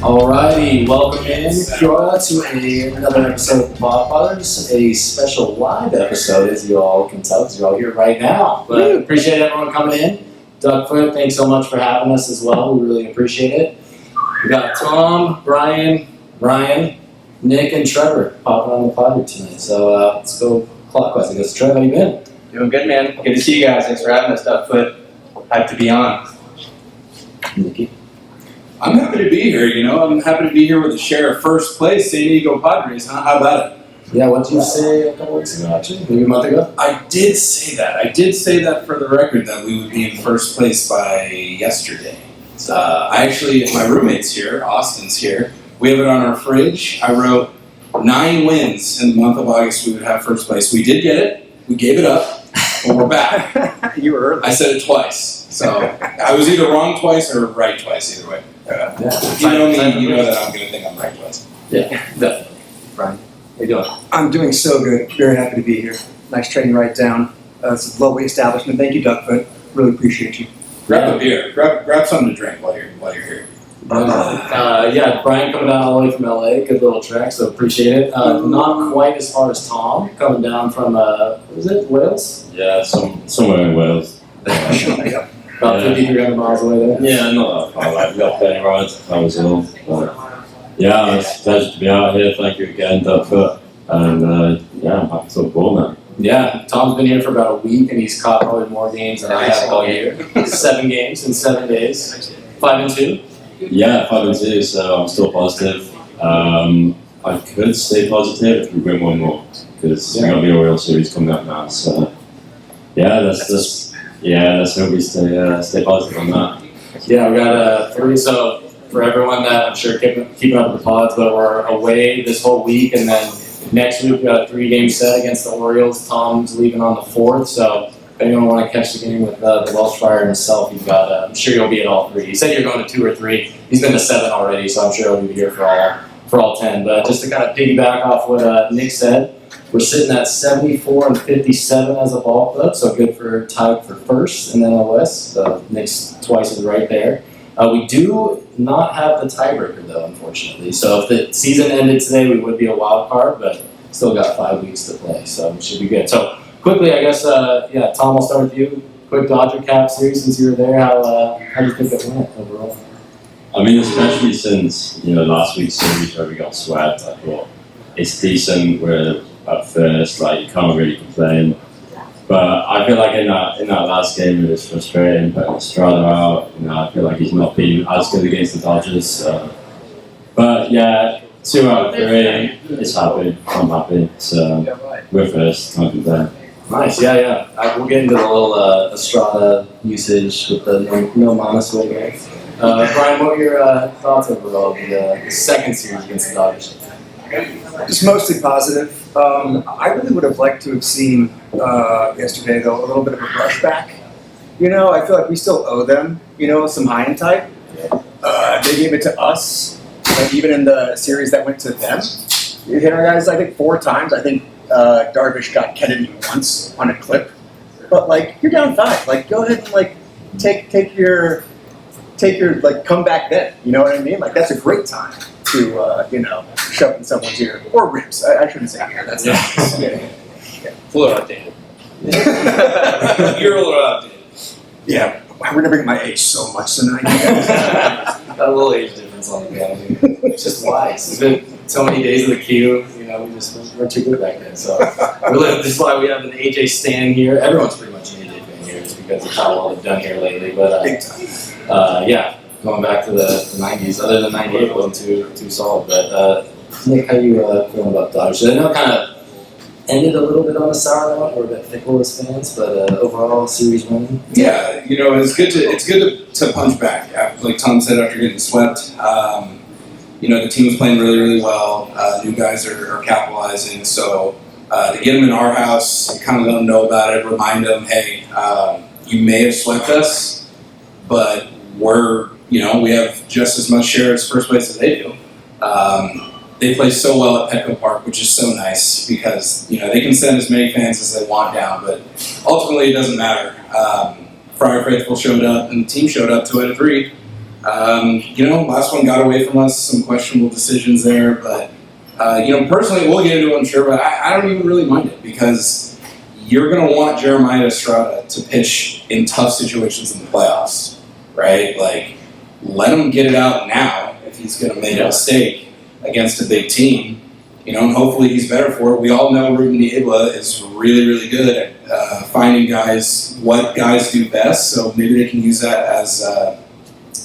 Alrighty, welcome in, Kia ora, to another episode of the Podfathers, a special live episode, as you all can tell, because you're all here right now. But appreciate everyone coming in. Duckfoot, thanks so much for having us as well. We really appreciate it. We got Tom, Bryan, Nic, and Trevor popping on the pod here tonight. So let's go clockwise. I guess, Trev, how you been? Doing good, man. Good to see you guys. Thanks for having us, Duckfoot. Hyped to be on. Nicky? I'm happy to be here, I'm happy to be here with the share of first place, San Diego Padres, huh? How about it? Yeah, what did you say a couple weeks ago, actually? Maybe a month ago? I did say that for the record, that we would be in first place by yesterday. I actually, my roommate's here, Austin's here. We have it on our fridge. I wrote 9 wins in the month of August we would have first place. We did get it. We gave it up, but we're back. You were early. I said it twice. So I was either wrong twice or right twice, either way. If you know me, you know that I'm going to think I'm right twice. Yeah, definitely. Bryan, how you doing? I'm doing so good. Very happy to be here. Nice train ride down. It's a lovely establishment. Thank you, Duckfoot. Really appreciate you. Grab a beer. Grab something to drink while you're here. Yeah, Bryan coming down all the way from LA. Good little trek, so appreciate it. Not quite as far as Tom coming down from what was it, Wales? Yeah, somewhere in Wales. About 5,300 miles away there. Yeah, not that far. Like, we got plane rides. I was ill. But, yeah, it's a pleasure to be out here. Thank you again, Duckfoot. And yeah, I'm happy to report now. Yeah, Tom's been here for about a week, and he's caught probably more games than I have all year. 7 games in 7 days. 5-2. Yeah, 5-2. So I'm still positive. I could stay positive if we win one more, because we've got the Orioles series coming up now. So yeah, let's hope we stay positive on that. Yeah, we got 3. So for everyone that I'm sure keeping up with the pods, but we're away this whole week, and then next week we got a 3-game set against the Orioles. Tom's leaving on the 4th, so if anyone want to catch the game with the Welsh Friar himself, you've got. I'm sure you'll be at all 3. He said you're going to 2 or 3. He's been to 7 already, so I'm sure he'll be here for all 10. But just to kind of piggyback off what Nic said, we're sitting at 74 and 57 as a ball club, so good for tied for first in the NLS. So Nic's twice as right there. We do not have the tiebreaker though, unfortunately. So if the season ended today, we would be a wild card, but still got 5 weeks to play, so it should be good. So quickly, I guess, Tom, I'll start with you. Quick Dodger Cap series since you were there. How do you think it went overall? I mean, especially since last week's series where we got swept, I thought it's decent. We're at first, like you can't really complain. But I feel like in that last game it was frustrating, putting Estrada out. I feel like he's not been as good against the Dodgers. But yeah, 2 out of 3, it's happy. I'm happy. So we're first, can't complain. Nice, yeah. We'll get into the little Estrada usage with the no mama swing there. Bryan, what were your thoughts overall of the second series against the Dodgers? Just mostly positive. I really would have liked to have seen yesterday, though, a little bit of a brush back. I feel like we still owe them, some high and tight. They gave it to us, even in the series that went to them. You hit our guys, I think, 4 times. I think Darvish got Kennedy once on a clip. But, you're down 5. Go ahead and, take your come back then. You know what I mean? That's a great time to, shove in someone's ear. Or ribs. I shouldn't say ear. That's not A little outdated. You're a little outdated. Yeah. We're going to bring my age so much tonight. Got a little age difference on the guy. It's just wise. It's been so many days of the queue. We're too good back then. So this is why we have an AJ stand here. Everyone's pretty much an AJ fan here. It's because of how well they've done here lately. But Big time. yeah, going back to the 90s. Other than 98 wasn't too solid. But Nic, how you feeling about Dodgers? I know it kind of ended a little bit on a sour note. We're a bit fickle as fans, but overall series winning. Yeah, it's good to punch back. Like Tom said, after getting swept, the team was playing really, really well. New guys are capitalizing. So to get them in our house, kind of let them know about it, remind them, hey, you may have swept us, but we have just as much share as first place as they do. They play so well at Petco Park, which is so nice because they can send as many fans as they want down, but ultimately it doesn't matter. Friar Faithful showed up, and the team showed up 2 out of 3. Last one got away from us, some questionable decisions there, but, personally, we'll get into it, I'm sure, but I don't even really mind it because you're going to want Jeremiah Estrada to pitch in tough situations in the playoffs, right? Like, let him get it out now if he's going to make a mistake against a big team, and hopefully he's better for it. We all know Ruben Niebla is really, really good at finding what guys do best, so maybe they can use that as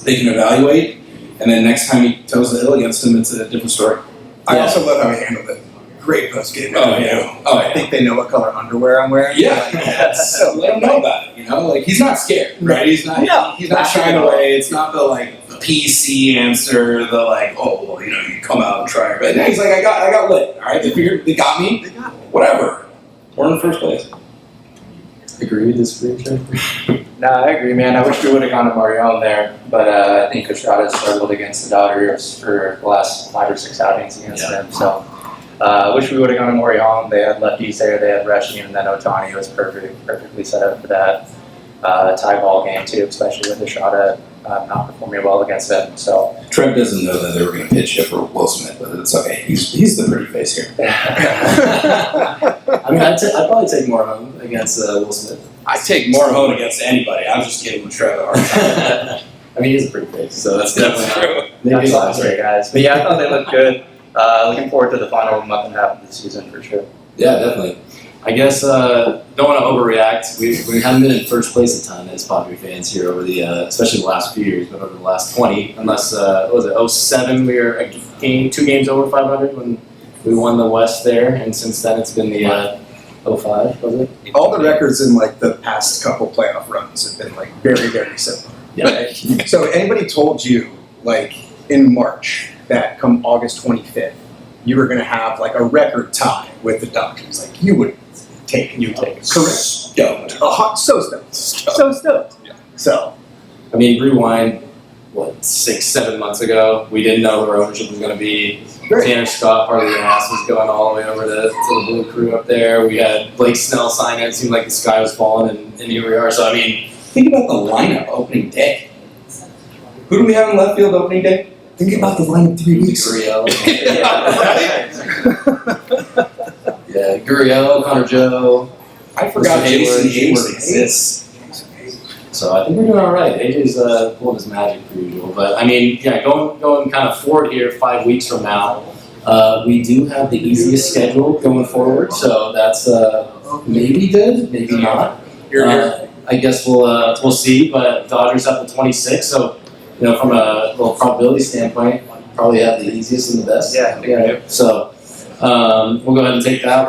they can evaluate, and then next time he toes the hill against him, it's a different story. I also love how he handled it. Great post game. I think they know what color underwear I'm wearing. Yeah, so let him know about it. Like he's not scared, right? He's not shying away. It's not the PC answer. You come out and try it. But no, he's like, I got lit. All right, they got me. Whatever. We're in first place. Agree, disagree, Trevor? No, I agree, man. I wish we would have gone to Marion there, but I think Estrada struggled against the Dodgers for the last 5 or 6 outings against them. So I wish we would have gone to Marion. They had lefties there. They had Reshian, and then Otani was perfectly set up for that tie ball game too, especially with Estrada not performing well against them. So Trev doesn't know that they were going to pitch hit for Will Smith, but it's okay. He's the pretty face here. I mean, I'd probably take more home against Will Smith. I take more home against anybody. I'm just kidding with Trev. I mean, he's a pretty face, so that's definitely true. Maybe that's awesome, great guys. But yeah, I thought they looked good. Looking forward to the final month and a half of the season for sure. Yeah, definitely. I guess don't want to overreact. We haven't been in first place a ton as Padres fans here over the, especially the last few years, but over the last 20. Unless what was it 07? We were 2 games over 500 when we won the West there, and since then it's been the 05, was it? All the records in the past couple playoff runs have been very, very similar. Yeah. Right? So anybody told you in March that come August 25th you were going to have a record tie with the Dodgers, you would take it. You take it. Correct. Stoked. So stoked. So stoked. Yeah. So. I mean, rewind 6-7 months ago, we didn't know where ownership was going to be. Great. Tanner Scott, part of the ass, was going all the way over to the Blue Crew up there. We had Blake Snell sign it. It seemed like the sky was falling, and here we are. So, I mean, think about the lineup opening day. Who do we have in left field opening day? Think about the line in 3 weeks. Gurriel. Right? Yeah, Gurriel, Connor Joe. I forgot Jason Hayward exists. So I think we're doing all right. AJ's pulling his magic per usual. But I mean, yeah, going kind of forward here 5 weeks from now, we do have the easiest schedule going forward. So that's maybe good, maybe not. I guess we'll see. But Dodgers have the 26th, so from a little probability standpoint, probably have the easiest and the best. Yeah, I think we do. So we'll go ahead and take that.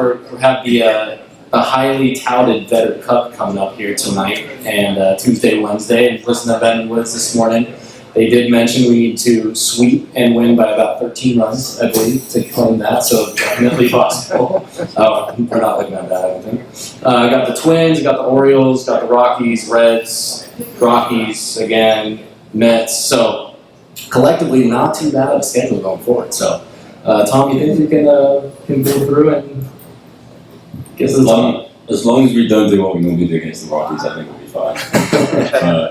We have the highly touted Vetter Cup coming up here tonight and Tuesday, Wednesday. And listen to Ben Woods this morning. They did mention we need to sweep and win by about 13 runs, I believe, to claim that. So definitely possible. We're not looking at that, I don't think. Got the Twins, got the Orioles, got the Rockies, Reds, Rockies again, Mets. So collectively, not too bad of a schedule going forward. So Tom, you think we can go through and get to the top? As long as we don't do what we normally do against the Rockies, I think we'll be fine.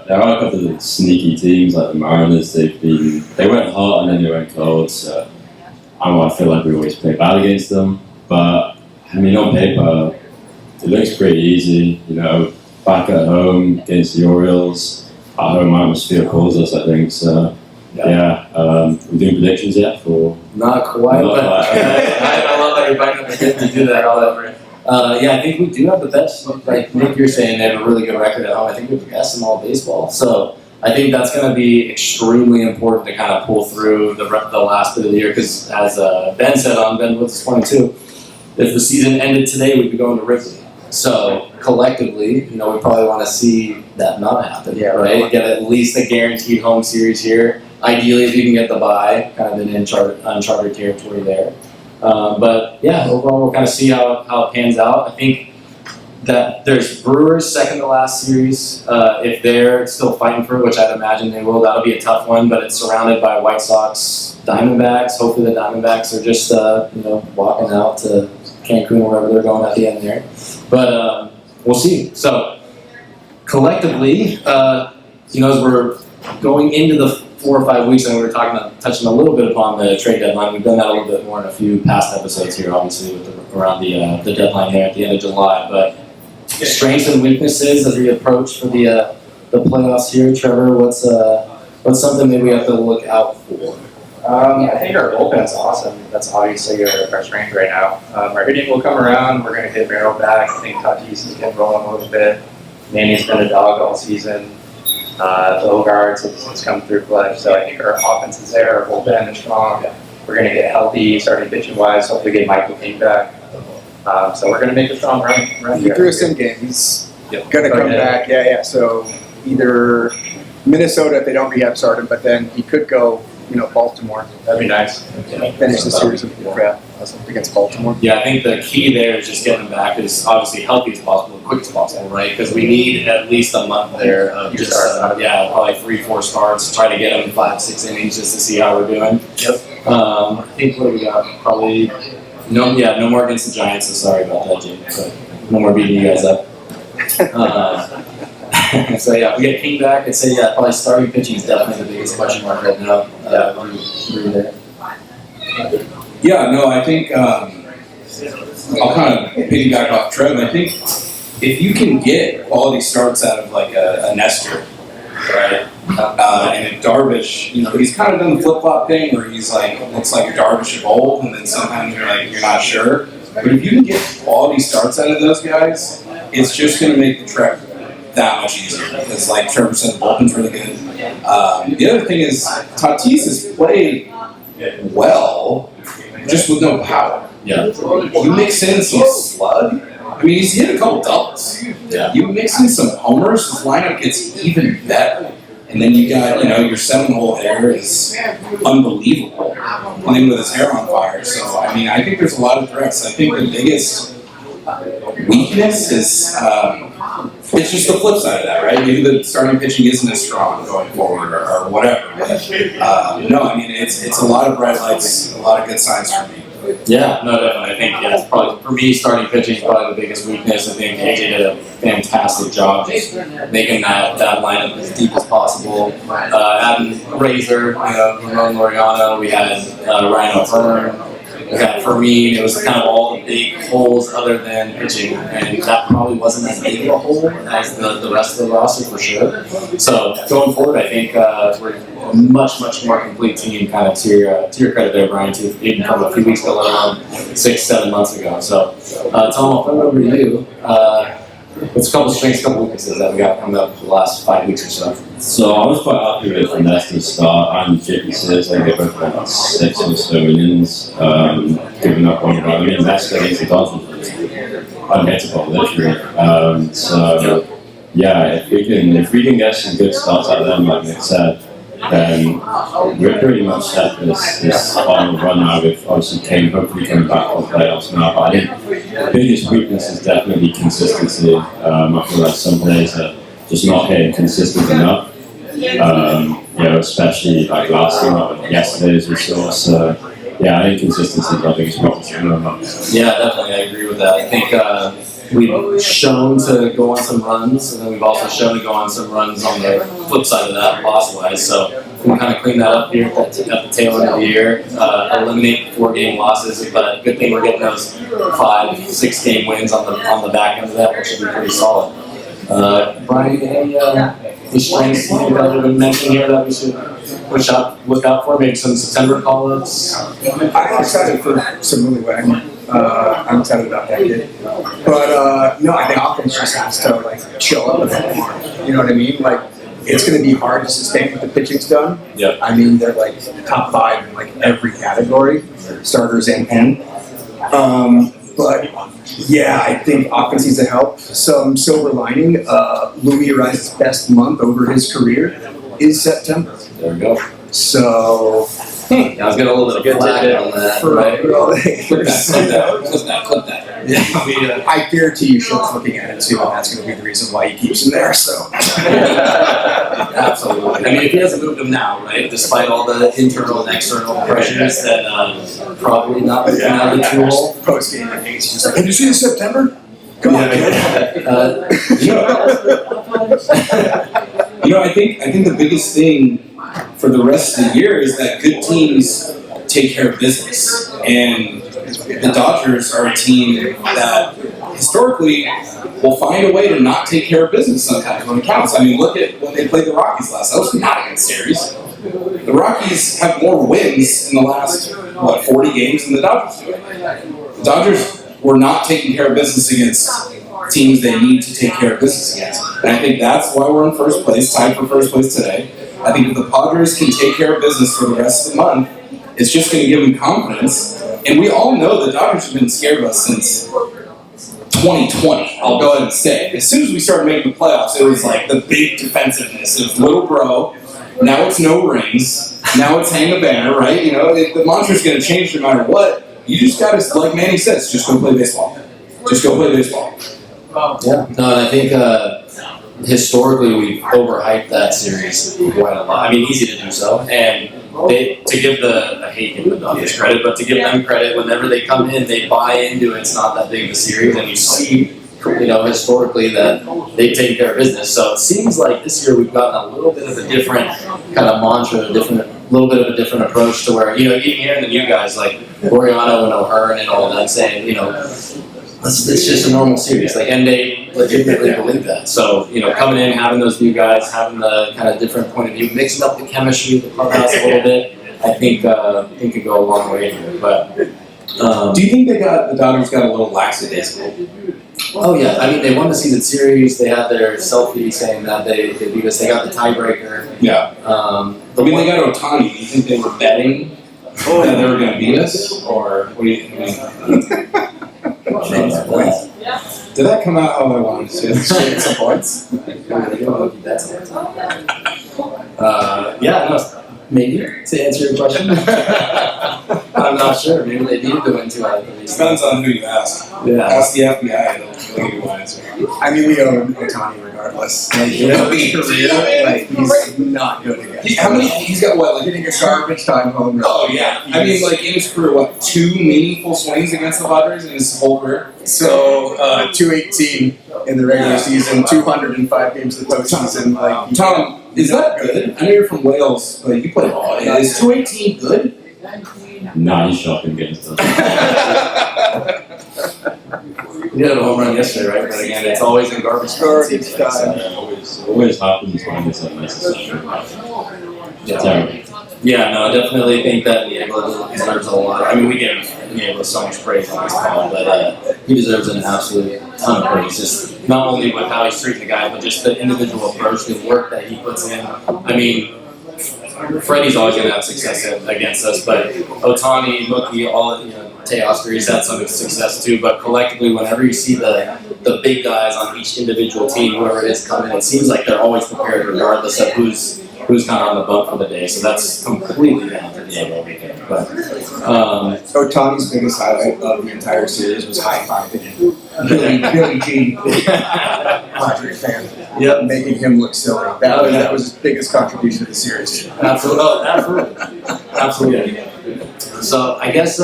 There are a couple of sneaky teams like the Mariners. They went hot and then they went cold. So I feel like we always play bad against them. But I mean, on paper, it looks pretty easy. Back at home against the Orioles, at home atmosphere calls us, I think. So we're doing predictions yet for. Not quite, but I love that you're finding the to do that all over. I think we do have the best. Like Nick, you're saying they have a really good record at home. I think we have the best in all baseball. So I think that's going to be extremely important to kind of pull through the last bit of the year. Because as Ben said on Ben Woods 22, if the season ended today, we'd be going to Wrigley. So collectively, we probably want to see that not happen. Yeah, right. Get at least a guaranteed home series here. Ideally, if you can get the bye, kind of in uncharted territory there. But yeah, overall, we'll kind of see how it pans out. I think that there's Brewers second to last series. If they're still fighting for it, which I'd imagine they will, that'll be a tough one. But it's surrounded by White Sox, Diamondbacks. Hopefully, the Diamondbacks are just walking out to Cancun or wherever they're going at the end there. But we'll see. So collectively, as we're going into the 4 or 5 weeks, and we were touching a little bit upon the trade deadline. We've done that a little bit more in a few past episodes here, obviously, around the deadline there at the end of July. But strengths and weaknesses as we approach for the playoffs here, Trevor. What's something that we have to look out for? I think our bullpen's awesome. That's obviously our strength right now. Our hitting will come around. We're going to get Merrill back. I think Tatis is getting rolling a little bit. Manny's been a dog all season. Bogarts has come through clutch. So I think our offense is there. Our bullpen is strong. We're going to get healthy, starting pitching wise. Hopefully get Michael King back. So we're going to make a strong run He here. threw a sim game. He's Yep. gonna Oh, come yeah. back. Yeah. So either Minnesota if they don't rehab start him, but then he could go, Baltimore. That'd be nice. Finish the series against Baltimore. Yeah, I think the key there is just getting back as obviously healthy as possible, quick as possible, right? Because we need at least a month there of just probably 3-4 starts, try to get them 5-6 innings just to see how we're doing. Yep. I think what do we got? Probably no more against the Giants. So sorry about that, Jim. But no more beating you guys up. So yeah, if we get King back, I'd say probably starting pitching is definitely the biggest question mark right now. Agree there. Yeah, no, I think I'll kind of piggyback off Trev. I think if you can get quality starts out of like a Nestor, right, and a Darvish, he's kind of done the flip-flop thing where he's like, looks like a Darvish of old, and then sometimes you're not sure. But if you can get quality starts out of those guys, it's just going to make the trek that much easier because, like Trevor said, the bullpen's really good. The other thing is Tatis has played well, just with no power. Yeah. You mix in some slug. I mean, he's hit a couple doubles. Yeah. You mix in some homers, his lineup gets even better. And then you got, your 7-hole hair is unbelievable. Playing with his hair on fire. So, I mean, I think there's a lot of threats. I think the biggest weakness is it's just the flip side of that, right? Maybe the starting pitching isn't as strong going forward or whatever. But, no, I mean, it's a lot of bright lights, a lot of good signs for me. Yeah, no, definitely. I think it's probably for me starting pitching is probably the biggest weakness. I think AJ did a fantastic job just making that lineup as deep as possible. Having Razor, Ramon Laureano, we had Ryan O'Hearn. We had Fermin. It was kind of all the big holes other than pitching, and that probably wasn't as big of a hole as the rest of the roster for sure. So going forward, I think we're a much more complete team. Kind of to your credit there, Brian, too. Even from a few weeks ago, let alone 6-7 months ago. So Tom, I'll turn it over to you. What's a couple strengths, couple weaknesses that we got coming up for the last 5 weeks or so? So I was quite happy with Nestor's start and JP says they both went 6 or so innings, giving up one run. I mean, Nestor against the Dodgers was unhittable, literally. So yeah, if we can get some good starts out of them, like Nick said, then we're pretty much set for this final run now with obviously Kane hopefully coming back for the playoffs now. But I think the biggest weakness is definitely consistency. I feel like some players are just not hitting consistent enough. Especially like last year, yesterday's we saw. So yeah, I think consistency is our biggest problem. Yeah, definitely, I agree with that. I think we've shown to go on some runs, and then we've also shown to go on some runs on the flip side of that, loss-wise. So we kind of clean that up here at the tail end of the year, eliminate 4-game losses. But good thing we're getting those 5-6 game wins on the back end of that, which should be pretty solid. Brian, any strengths that we've been mentioning here that we should look out for? Maybe some September call-ups? I'm excited for some really wet. I'm excited about that kid. But no, I think offense just has to chill up a bit more. You know what I mean? It's going to be hard to sustain what the pitching's done. Yep. I mean, they're top 5 in every category, starters and pen. But yeah, I think offense needs to help. Some silver lining. Louis Rice's best month over his career is September. There we go. So. I was getting a little bit of flag on that, right? Clip that. Yeah. I guarantee you Sean's looking at it too, and that's going to be the reason why he keeps him there, so. Absolutely. I mean, if he hasn't moved him now, right, despite all the internal and external pressures, then probably not looking at the tool. Post-game, I think he's just like, "Did you see the September? Come on, kid." I think the biggest thing for the rest of the year is that good teams take care of business. And the Dodgers are a team that historically will find a way to not take care of business sometimes when it counts. I mean, look at when they played the Rockies last. That was not a good series. The Rockies have more wins in the last, 40 games than the Dodgers do. The Dodgers were not taking care of business against teams they need to take care of business against. And I think that's why we're in first place, tied for first place today. I think if the Padres can take care of business for the rest of the month, it's just going to give them confidence. And we all know the Dodgers have been scared of us since 2020, I'll go ahead and say. As soon as we started making the playoffs, it was like the big defensiveness. It was little bro. Now it's no rings. Now it's hang a banner, right? You know, the mantra's going to change no matter what. You just got to, like Manny says, just go play baseball. Just go play baseball. Yeah. No, and I think historically we've overhyped that series quite a lot. I mean, easy to do so. And to give I hate giving the Dodgers credit, but to give them credit, whenever they come in, they buy into it. It's not that big of a series, and you see, historically that they've taken care of business. So it seems like this year we've gotten a little bit of a different kind of mantra, little bit of a different approach to where, even hearing the new guys like Oriano and O'Hearn and all that saying, it's just a normal series. And they legitimately believe that. So, coming in, having those new guys, having the kind of different point of view, mixing up the chemistry of the clubhouse a little bit, I think could go a long way here. But do you think the Dodgers got a little lackadaisical? Oh yeah, I mean they won the season series. They had their selfie saying that they beat us. They got the tiebreaker. Yeah. They got Ohtani. Do you think they were betting that they were going to beat us, or what do you think? Did that come out how I wanted to? Some points. Yeah, no, maybe to answer your question. I'm not sure. Maybe they need to win 2 out of 3. Depends on who you ask. Yeah. Ask the FBI. They'll give you an answer. I mean, we own Ohtani regardless. He's not good again. He's got what? Hitting a garbage time home run. Oh yeah. I mean, in his career, 2 meaningful swings against the Padres in his whole career. So 218 in the regular season, 205 games in the postseason. Tom, is that good? I know you're from Wales, but you play ball. Is 218 good? Nah, he's shocking against us. He had a home run yesterday, right? But again, it's always in garbage time. Always happens when it's unnecessary. Terrible. Yeah, no, I definitely think that Diego deserves a lot. I mean, we gave Diego so much praise on this call, but he deserves an absolute ton of praise. Just not only with how he's treating the guy, but just the individual approach, the work that he puts in. I mean, Freddie's always going to have success against us, but Ohtani, Mookie, all Teoscar, he's had some success too. But collectively, whenever you see the big guys on each individual team, whoever it is coming, it seems like they're always prepared, regardless of who's kind of on the bump for the day. So that's completely down to Diego weekend. But Ohtani's biggest highlight of the entire series was high-fiving Billy G, Padres fan. Yep. Making him look silly. That was his biggest contribution to the series. Absolutely. So I guess,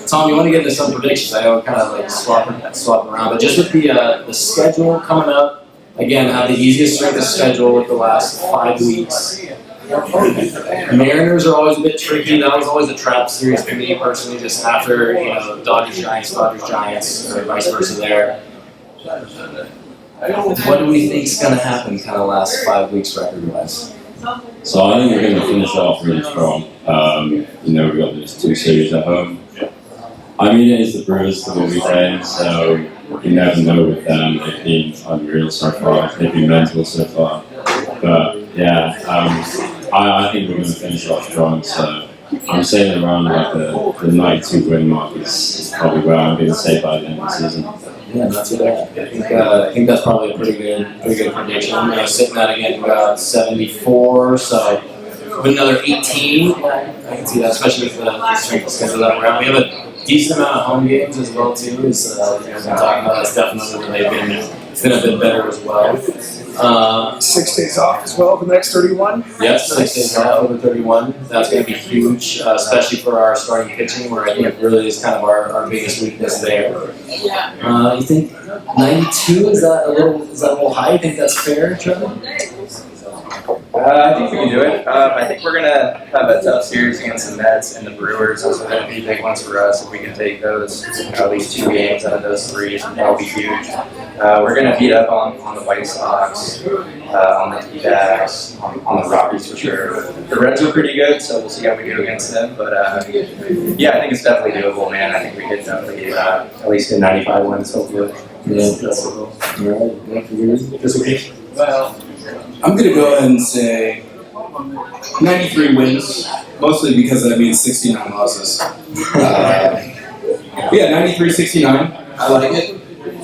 Tom, you want to get into some predictions? I know we're kind of swapping around, but just with the schedule coming up, again, have the easiest strength of schedule with the last 5 weeks. Mariners are always a bit tricky. That was always a trap series for me personally, just after Dodgers Giants, or vice versa there. What do we think is going to happen kind of last 5 weeks record-wise? So I think we're going to finish off really strong. We've got these 2 series at home. I mean, it is the Brewers for the weekend, so you never know with them. They've been unreal so far. They've been mental so far. But yeah, I think we're going to finish off strong. So I'm saying around the 92 win mark is probably where I'm going to say by the end of the season. Yeah, not too bad. I think that's probably a pretty good prediction. Sitting at again about 74, so with another 18, I can see that, especially with the strength of schedule that we're at. We have a decent amount of home games as well too. As we've been talking about, that's definitely where they've been a bit better as well. 6 days off as well for the next 31. Yes, 6 days off over 31. That's going to be huge, especially for our starting pitching, where I think it really is kind of our biggest weakness there. You think 92 is that a little high? You think that's fair, Trevor? I think we can do it. I think we're gonna have a tough series against the Mets and the Brewers. Those are gonna be big ones for us. If we can take those, at least 2 games out of those 3, that'll be huge. We're gonna beat up on the White Sox, on the D-backs, on the Rockies for sure. The Reds are pretty good, so we'll see how we do against them. But yeah, I think it's definitely doable, man. I think we could definitely at least get 95 wins, hopefully. Yeah, that's all right. This week. Well, I'm going to go ahead and say 93 wins, mostly because that means 69 losses. Yeah, 93-69. I like it.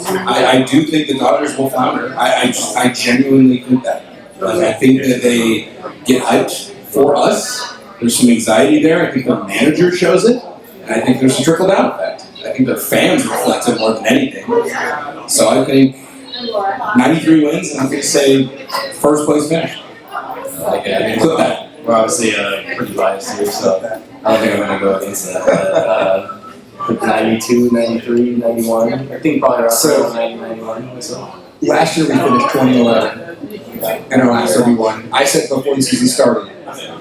I do think the Dodgers will flounder. I genuinely think that. Like, I think that they get hyped for us. There's some anxiety there. I think their manager shows it. And I think there's a trickle-down effect. I think their fans reflect it more than anything. So I think 93 wins, and I'm going to say first place finish. Like, I mean, Clip that. we're obviously pretty biased here, so I don't think I'm going to go against that. But, 92, 93, 91. I think probably around So- 90, 91. So. Last year we finished 2011 in our last 31. I said before the season started,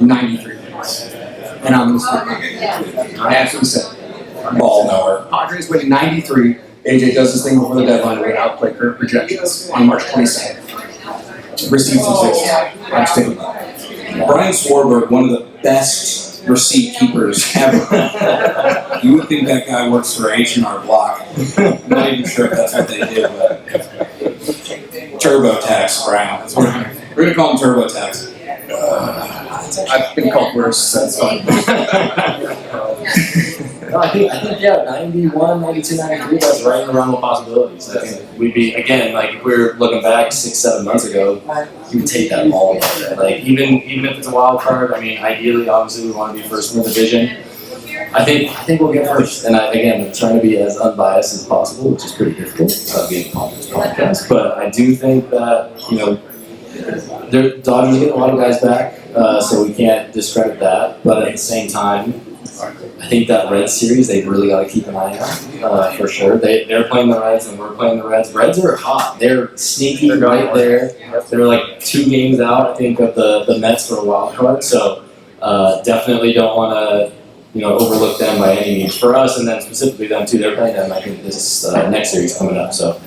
93 wins. And I'm going to stick with it. I absolutely said it. Ball knower. Padres winning 93. AJ does this thing before the deadline and we outplay current projections on March 22nd. Receipts exist. I'm sticking with that. Bryan Swarberg, one of the best receipt keepers ever. You would think that guy works for H&R Block. I'm not even sure if that's what they do, but TurboTax Brown. That's what we're going to call him TurboTax. I've been called worse, so it's fine. No, I think yeah, 91, 92, 93, that's right in the realm of possibilities. I think we'd be, again, like if we were looking back 6, 7 months ago, you would take that all. Like even if it's a wild card, I mean, ideally, obviously, we want to be first in the division. I think we'll get first. And again, I'm trying to be as unbiased as possible, which is pretty difficult being a podcast. But I do think that, the Dodgers get a lot of guys back, so we can't discredit that. But at the same time, I think that Reds series, they've really got to keep an eye on, for sure. They're playing the Reds and we're playing the Reds. Reds are hot. They're sneaky right there. They're like 2 games out, I think, of the Mets for a wild card. So definitely don't want to, overlook them by any means. For us, and then specifically them too, they're playing them, I think, this next series coming up. So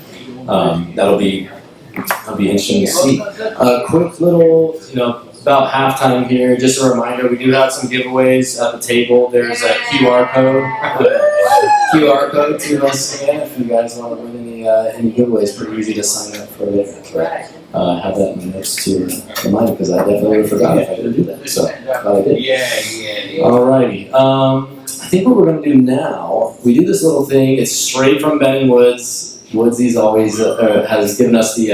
that'll be interesting to see. Quick little, about halftime here, just a reminder, we do have some giveaways at the table. There's a QR code to scan if you guys want to win any giveaways. Pretty easy to sign up for it. Have that in the notes to remind me, because I definitely forgot if I didn't do that. So glad I did. Yeah. Alrighty. I think what we're going to do now, we do this little thing. It's straight from Ben and Woods. Woodsy's always has given us the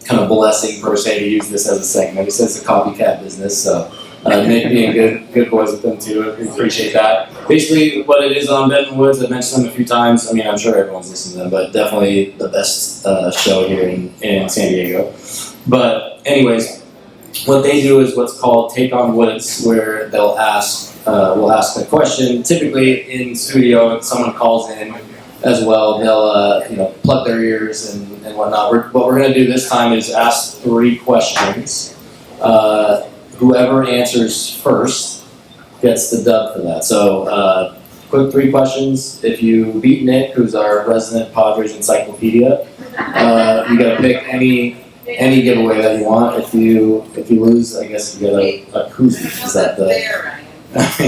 kind of blessing per se to use this as a segment. He says it's a copycat business, so Nick being good boys with them too. We appreciate that. Basically, what it is on Ben and Woods, I've mentioned them a few times. I mean, I'm sure everyone's listened to them, but definitely the best show here in San Diego. But anyways, what they do is what's called Take on Woods, where we'll ask a question. Typically in studio, if someone calls in as well, they'll plug their ears and whatnot. What we're going to do this time is ask 3 questions. Whoever answers first gets the dub for that. So quick 3 questions. If you beat Nick, who's our resident Padres encyclopedia, you got to pick any giveaway that you want. If you lose, I guess you get a koozie. Is that the?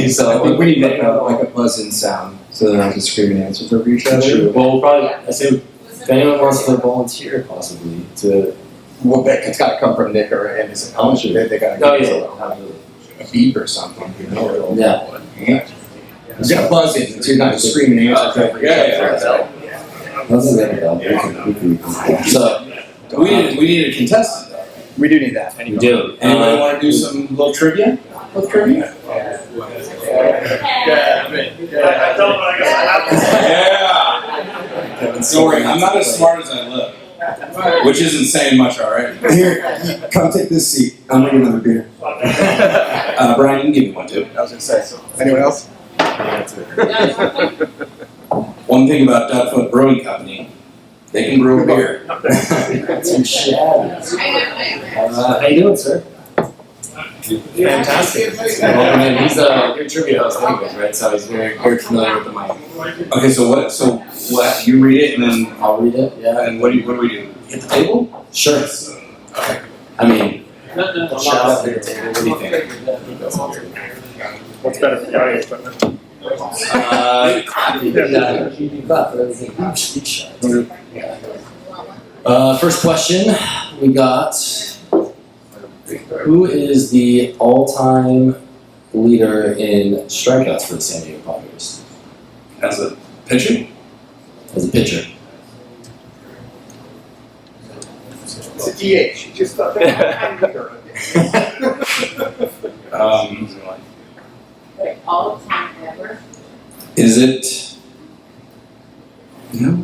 So I think we need to have like a buzzing sound so they're not just screaming answers over each other. True. Well, we'll probably. I say if anyone wants to volunteer, possibly to. Well, it's got to come from Nick or him as a coach. They got to Oh give yeah. us a beep or something. Yeah. You got to buzz in so you're not just screaming answers over each other. That's a good one. So We need a contestant, though. We do need that. we do. Anybody want to do some little trivia? Yeah. Don't worry, I'm not as smart as I look. Which isn't saying much already. Here, come take this seat. I'm bringing another beer. Brian, you can give me one too. I was going to say. Anyone else? One thing about Duckfoot Brewing Company, they can brew a beer. Some shabby. How you doing, sir? Fantastic. Welcome in. He's your trivia host anyways, right? So he's very, very familiar with the mic. Okay, so what? You read it and then I'll read it. Yeah. what do we do? Hit the table? Sure. Okay. I mean, shout out to your table. What do you think? What's better for the audio equipment? First question we got. Who is the all-time leader in strikeouts for the San Diego Padres As a pitcher? as a pitcher? It's a DH. You just thought that. Like all time ever. Is it? No.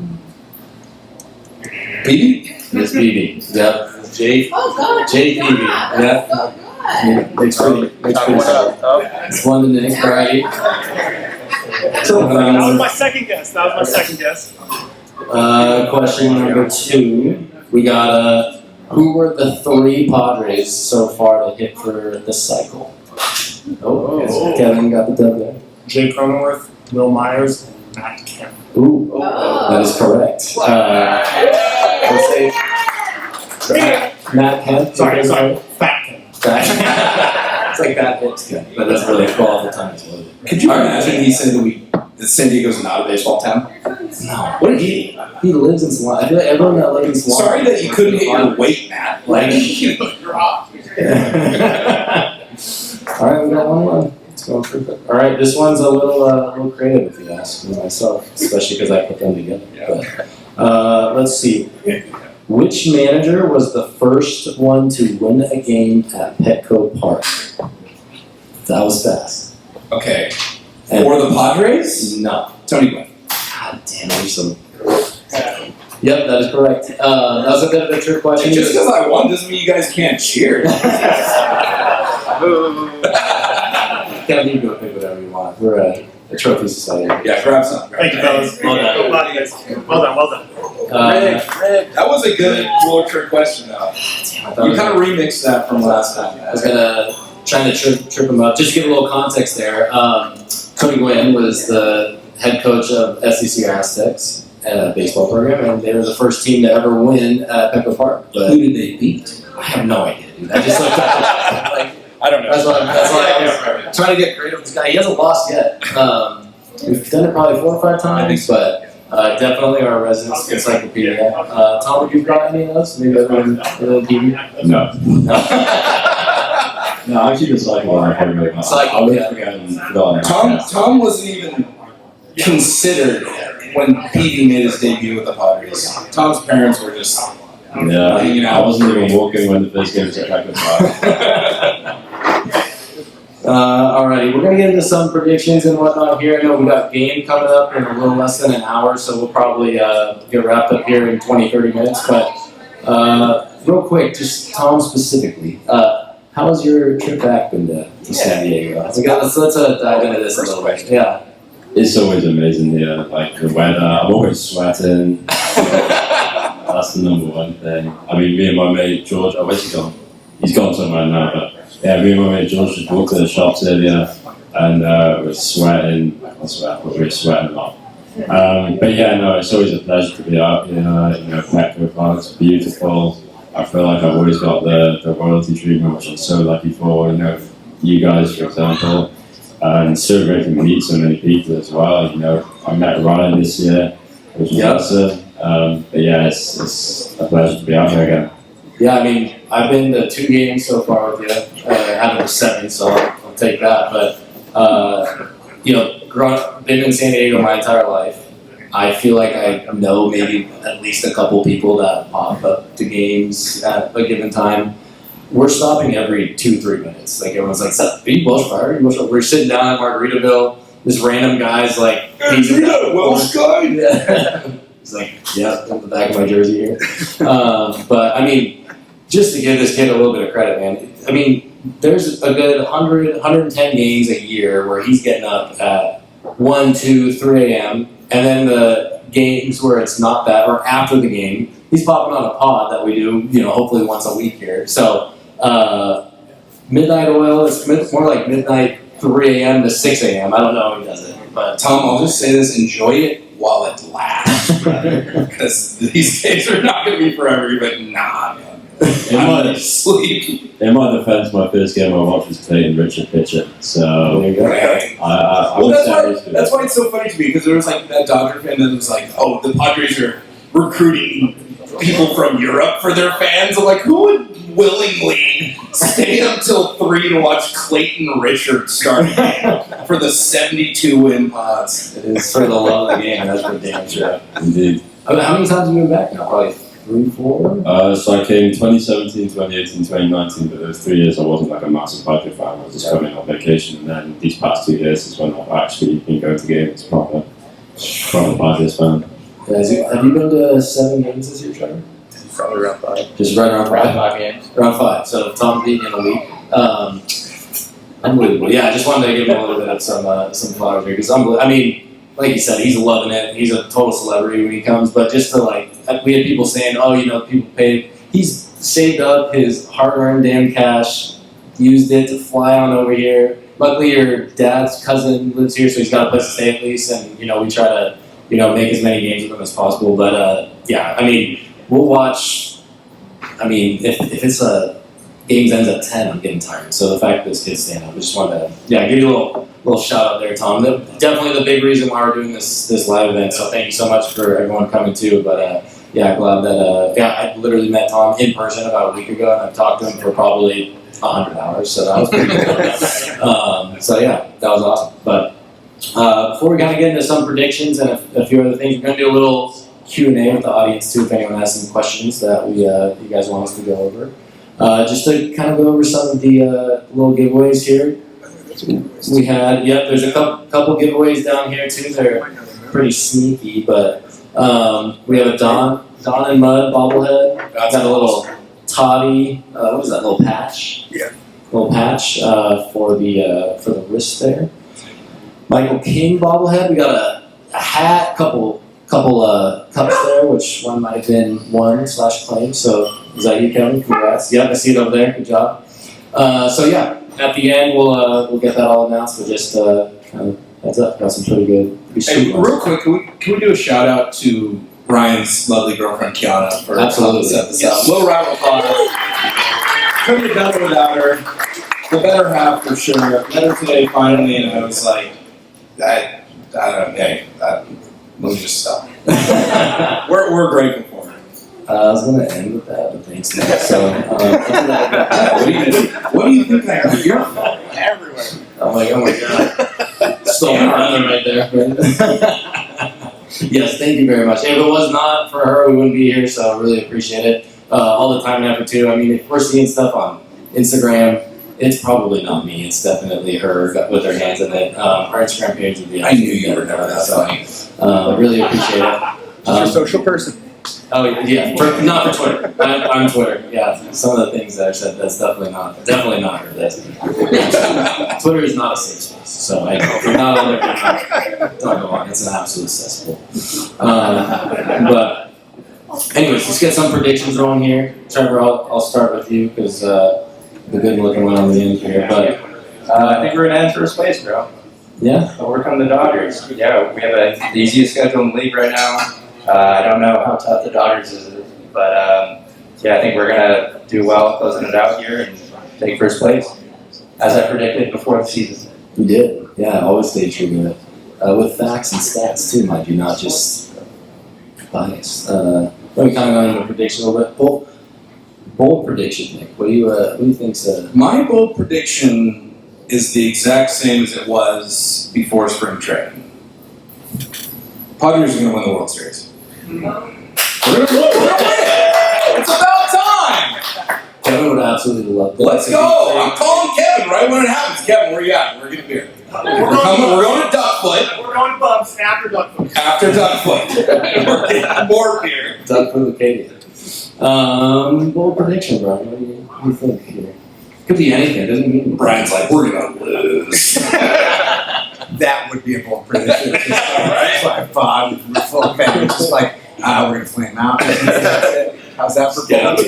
Petey? Miss Peavy. Yep. Jay. Oh God. Jay Peavy. Yeah. Yeah. So good. Makes pretty It's one to Nick, alrighty. That was my second guess. Question number 2. We got who were the 3 Padres so far to hit for this cycle? Oh, Kevin got the dub there. Jay Cronenworth, Will Myers, Matt Kemp. Ooh, Oh. that is correct. Let's say Matt Kemp. Sorry, Fat Kemp. It's like that hits Kemp, but that's really 12 times. Could you imagine he said that San Diego's not a baseball town? No. What did he lives in Salon. I feel like everyone that lives in Salon. Sorry that you couldn't hit your weight, Matt. Like, you know, you're off. Alright, we got one. Let's go for it. Alright, this one's a little creative if you ask me myself, especially because I put them together. But, let's see. Which manager was the first one to win a game at Petco Park? That was fast. Okay. And For the Padres? no. Tony Gwynn. God damn, there's some. Yep, that is correct. That was a bit of a trick question. Just because I won doesn't mean you guys can't cheer. Kevin, you go pick whatever you want. We're a trophy society. Yeah, grab some. Thank you, fellas. Well done. Well done. Rick, that was a good floor trick question, though. Damn, I thought You kind of remixed that from last time. I was trying to trip him up. Just to give a little context there, Tony Gwynn was the head coach of SEC Aztecs baseball program, and they were the first team to ever win at Petco Park. But Who did they beat? I have no idea, dude. I just looked up. Like, I don't know. that's why I'm trying to get creative with this guy. He hasn't lost yet. We've done it probably 4 or 5 times, but definitely our residence encyclopedia. Tom, have you got any of those? Maybe everyone TV? No. No, actually, the cycle I probably really not. Cycle, I would yeah. forget. Tom wasn't even considered when Petey made his debut with the Padres. Tom's parents were just Yeah, hanging I out. wasn't even walking when the first game was at Petco Park. Alrighty, we're gonna get into some predictions and whatnot here. I know we got a game coming up in a little less than an hour, so we'll probably get wrapped up here in 20-30 minutes. But real quick, just Tom specifically, how has your trip back been to San Diego? Let's dive into this a little bit. Yeah. It's always amazing here, like the weather. I'm always sweating. That's the number one thing. I mean, me and my mate George, where's he gone? He's gone somewhere now, but yeah, me and my mate George just walked to the shops earlier and we're sweating. Not sweating, but we're sweating a lot. But yeah, no, it's always a pleasure to be out here. Petco Park's beautiful. I feel like I've always got the royalty treatment, which I'm so lucky for. You guys, for example. And it's so great to meet so many people as well. I met Ryan this year, which was awesome. But yeah, it's a pleasure to be out here again. Yeah, I mean, I've been to 2 games so far with you, out of the 7, so I'll take that. But, been in San Diego my entire life. I feel like I know maybe at least a couple people that pop up to games at a given time. We're stopping every 2-3 minutes. Like, everyone's like, are you Welsh Friar? We're sitting down at Margaritaville. This random guy's like, You're not a Welsh guy? Yeah. He's like, yeah, on the back of my jersey here. But I mean, just to give this kid a little bit of credit, man. I mean, there's a good 100, 110 games a year where he's getting up at 1, 2, 3 a.m. And then the games where it's not that, or after the game, he's popping on a pod that we do, hopefully once a week here. So midnight oil. It's more like midnight 3 a.m. to 6 a.m. I don't know who does it, but Tom, I'll just say this: enjoy it while it lasts, because these days are not going to be forever. But nah, man. I'm gonna sleep. In my defense, my first game I watched was Clayton Richard pitcher. So there you go. Right. I Well, would that's say why, it's good. that's why it's so funny to me, because there was like that Dodger fan that was like, "Oh, the Padres are recruiting people from Europe for their fans." I'm like, who would willingly stay up till 3 to watch Clayton Richard start a game for the 72-win Pods? It is for the love of the game. That's for damn sure. Indeed. I mean, how many times have you been back now? Probably 3, 4. So I came 2017, 2018, 2019, but those 3 years I wasn't like a massive Padre fan. I was just coming on vacation, and then these past 2 years is when I've actually been going to games proper Padres fan. Have you been to 7 games this year, Trevor? Probably around 5. Just right around Around 5. 5 games. Around 5. So Tom beat in a week. Unbelievable. Yeah, I just wanted to give him a little bit of some flowers here because I mean, like you said, he's loving it. He's a total celebrity when he comes. But just to we had people saying, oh, people paid. He's saved up his hard-earned damn cash, used it to fly on over here. Luckily, your dad's cousin lives here, so he's got a place to stay at least. And we try to make as many games with him as possible. But yeah, I mean, we'll watch. I mean, if it's games ends at 10, I'm getting tired. So the fact that this kid's staying up, I just wanted to give you a little shout out there, Tom. Definitely the big reason why we're doing this live event. So thank you so much for everyone coming too. But glad that I literally met Tom in person about a week ago, and I've talked to him for probably 100 hours. So that was pretty cool. So yeah, that was awesome. But before we kind of get into some predictions and a few other things, we're going to do a little Q&A with the audience too, if anyone has some questions that you guys want us to go over. Just to kind of go over some of the little giveaways here. We had, there's a couple giveaways down here too. They're pretty sneaky, but we have a Don and Mud bobblehead. Got a little Toddy, what is that, little patch? Yeah. Little patch for the wrist there. Michael King bobblehead. We got a hat, couple cups there, which one might have been won/claimed. So is that you, Kevin? Congrats. Yep, I see it over there. Good job. So yeah, at the end we'll get that all announced. But just kind of heads up, got some pretty Hey, sweet ones. real quick, can we do a shout out to Ryan's lovely girlfriend Kiana for helping set this up? Little round of applause. Couldn't have done it without her. The better half for sure. Met her today finally, and I was like, I don't know. Hey, let me just stop. We're grateful for her. I was gonna end with that, but thanks. Man. So What do you think I heard? You're Everywhere. oh my god, stole my brother right there. Yes, thank you very much. If it was not for her, we wouldn't be here. So I really appreciate it. All the time and effort too. I mean, if we're seeing stuff on Instagram, it's probably not me. It's definitely her with her hands in it. Our Instagram page would be. I knew you were never that funny. I really appreciate it. Just a social person. Oh yeah, not for Twitter. I'm Twitter. Yeah, some of the things that I said, that's definitely not her. That's Twitter is not a safe space. So I know from not on there, don't go on. It's an absolute cesspool. But anyways, let's get some predictions rolling here. Trevor, I'll start with you because the good-looking one on the end here. But I think we're gonna end first place, bro. yeah, Overcome the Dodgers. Yeah, we have the easiest schedule in the league right now. I don't know how tough the Dodgers is, but I think we're gonna do well closing it out here and take first place, as I predicted before the season. you did. Yeah, always stay true to it. With facts and stats too, mind you, not just bias. Let me kind of go into prediction a little bit. Bold prediction, Nick. What do you think's My bold prediction is the exact same as it was before spring training. Padres are going to win the World Series. We're going to win it! It's about time! Kevin would absolutely love that. Let's go! I'm calling Kevin right when it happens. Kevin, where you at? We're getting beer. We're going to Duckfoot. We're going to Bubs after Duckfoot. After Duckfoot. We're getting more beer. Doug for Lucadia. Bold prediction, Brian. What do you think here? Could be anything. It doesn't mean Brian's like, we're going to lose. That would be a bold prediction. It's like Bob, full family, just like, we're going to flame out. How's that for bold?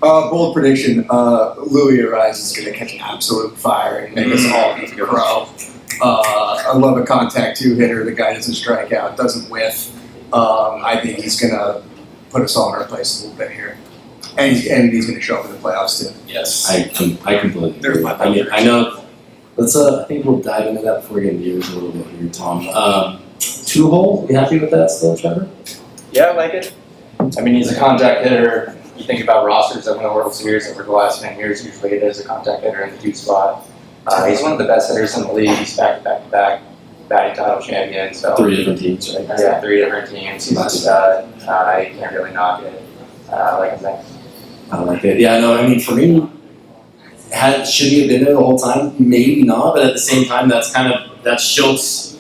Bold prediction, Louis Arise is going to catch an absolute fire and make us all grow. I love a contact two-hitter. The guy doesn't strike out, doesn't whiff. I think he's going to put us all in our place a little bit here. And he's going to show up in the playoffs, too. Yes. I completely They're agree. my I mean, I know. Let's. I think we'll dive into that before we get into yours a little bit here, Tom. Two hole. You happy with that still, Trevor? Yeah, I like it. I mean, he's a contact hitter. You think about rosters that win a World Series over the last 10 years, usually it is a contact hitter in the 2 spot. He's one of the best hitters in the league. He's back-to-back batting title champion. So 3 different teams, right? yeah, 3 different teams. He's a stud. You can't really knock it. Like I said. I like it. Yeah, no, I mean, for me, should he have been there the whole time? Maybe not, but at the same time, that's Schultz.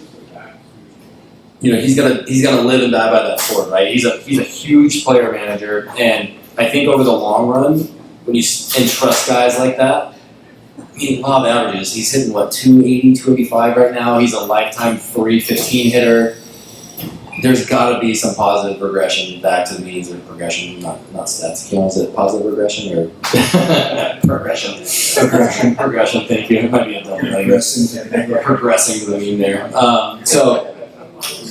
You know, he's gonna live and die by that sword, right? He's a huge player manager, and I think over the long run, when you entrust guys like that, I mean, law of averages, he's hitting 280, 285 right now. He's a lifetime 315 hitter. There's got to be some positive regression back to the means of progression, not stats. Is it positive regression or progression? Progression. Thank you. It might be a double progressing to the mean there. So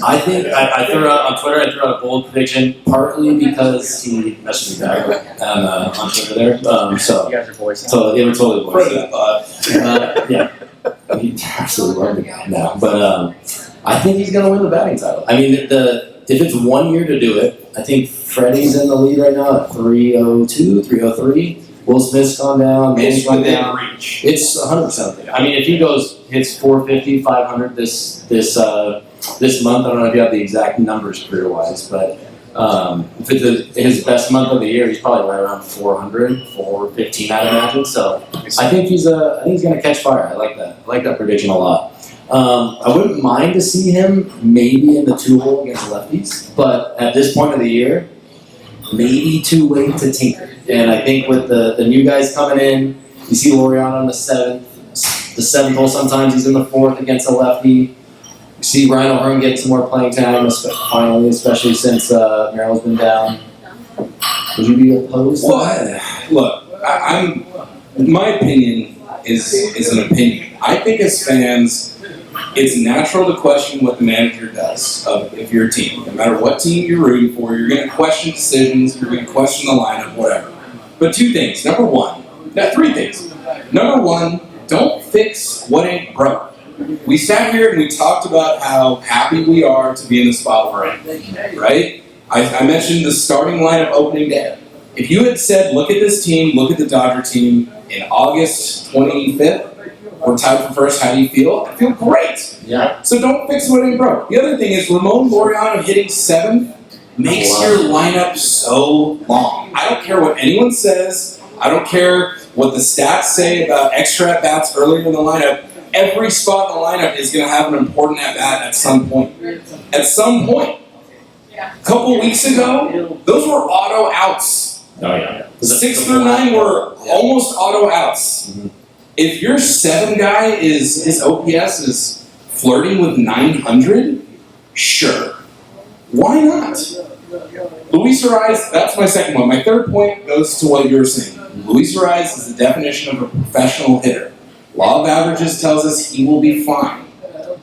I think I threw out on Twitter. I threw out a bold prediction, partly because he messaged me back on Twitter there. So You guys are boys. so they were totally boys. Right, that Yeah, he absolutely loved the guy now, but. I think he's going to win the batting title. I mean, if it's 1 year to do it, I think Freddie's in the lead right now at 302, 303. Will Smith's gone down. Manny's It's gone within down. reach. It's 100% there. I mean, if he hits 450, 500 this month, I don't know if you have the exact numbers career-wise, but if it's his best month of the year, he's probably right around 400, 415, I'd imagine. So I think he's going to catch fire. I like that. I like that prediction a lot. I wouldn't mind to see him maybe in the 2-hole against lefties, but at this point of the year, maybe too late to tinker. And I think with the new guys coming in, you see Loriano on the 7th hole sometimes, he's in the 4th against a lefty. You see Ryan O'Hearn get some more playing time, finally, especially since Merrill's been down. Would you be opposed? Well, look, my opinion is an opinion. I think as fans, it's natural to question what the manager does if you're a team. No matter what team you're rooting for, you're going to question decisions, you're going to question the lineup, whatever. But 2 things. 3 things. Number 1, don't fix what ain't broke. We sat here and we talked about how happy we are to be in the spot we're in, right? I mentioned the starting lineup opening day. If you had said, look at this team, look at the Dodger team in August 25th, we're tied for first, how do you feel? I feel great. Yeah. So don't fix what ain't broke. The other thing is Ramon Laureano hitting 7th makes your lineup so long. I don't care what anyone says. I don't care what the stats say about extra at-bats earlier in the lineup. Every spot in the lineup is going to have an important at-bat at some point. At some point. A couple weeks ago, those were auto outs. Oh yeah. 6 through 9 were almost auto outs. Mm-hmm. If your 7 guy his OPS is flirting with 900, sure. Why not? Luis Ariz, that's my second one. My third point goes to what you were saying. Luis Ariz is the definition of a professional hitter. Law of averages tells us he will be fine.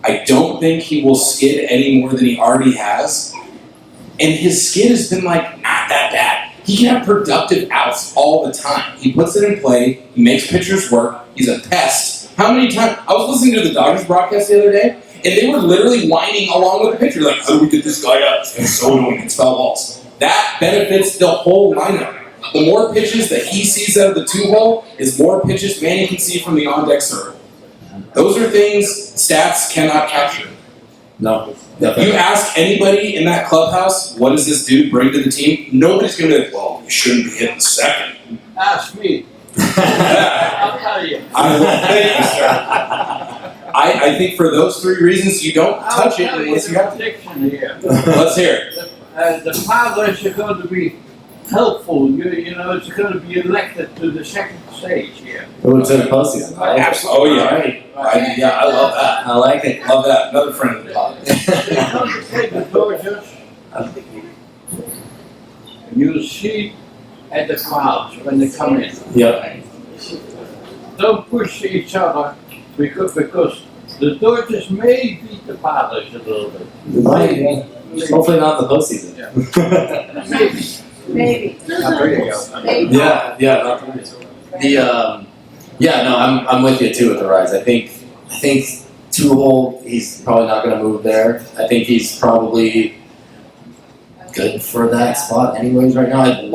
I don't think he will skid any more than he already has. And his skid has been not that bad. He can have productive outs all the time. He puts it in play. He makes pitchers work. He's a pest. How many times? I was listening to the Dodgers broadcast the other day, and they were literally whining along with the pitcher, like, how do we get this guy out? It's so annoying. It's foul balls. That benefits the whole lineup. The more pitches that he sees out of the 2-hole is more pitches Manny can see from the on-deck circle. Those are things stats cannot capture. No. You ask anybody in that clubhouse, what does this dude bring to the team? Nobody's going to be like, well, you shouldn't be hitting 2nd. Ask me. Yeah. I'll tell you. Thank you, sir. I think for those 3 reasons, you don't touch it unless you have to. Prediction here. Let's hear it. The Padres are going to be helpful. You know, it's going to be elected to the 2nd stage here. Lieutenant Postseason. I like it. Absolutely. Oh, yeah. Right. I love that. I like it. Love that. Another friend of the pod. They're going to take the Dodgers. You'll see at the crowds when they come in. Yep. Don't push each other because the Dodgers may beat the Padres a little bit. Hopefully not in the postseason. Maybe. Maybe. There you go. Maybe. Yeah, not no, I'm with you too with the Rise. I think 2-hole, he's probably not going to move there. I think he's probably good for that spot anyways right now.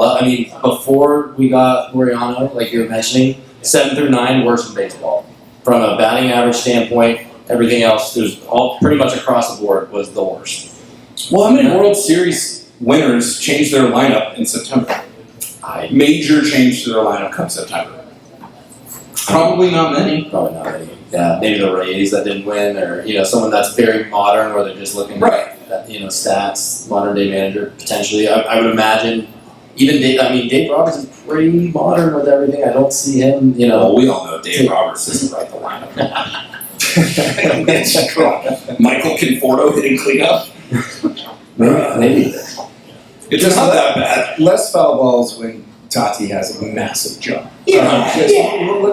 Before we got Laureano, like you were mentioning, 7 through 9 worse in baseball. From a batting average standpoint, everything else, there's all pretty much across the board was the worst. Well, how many World Series winners changed their lineup in September? Major change to their lineup come September. Probably not many. Probably not any. Yeah, maybe the Rays that didn't win, or someone that's very modern, where they're just looking Right. at stats, modern day manager potentially. I would imagine. Even Dave Roberts is pretty modern with everything. I don't see him. Well, we all know Dave Roberts isn't right the lineup. Michael Conforto hitting cleanup. Maybe. It's not that bad. Less foul balls when Tati has a massive jump. Yeah.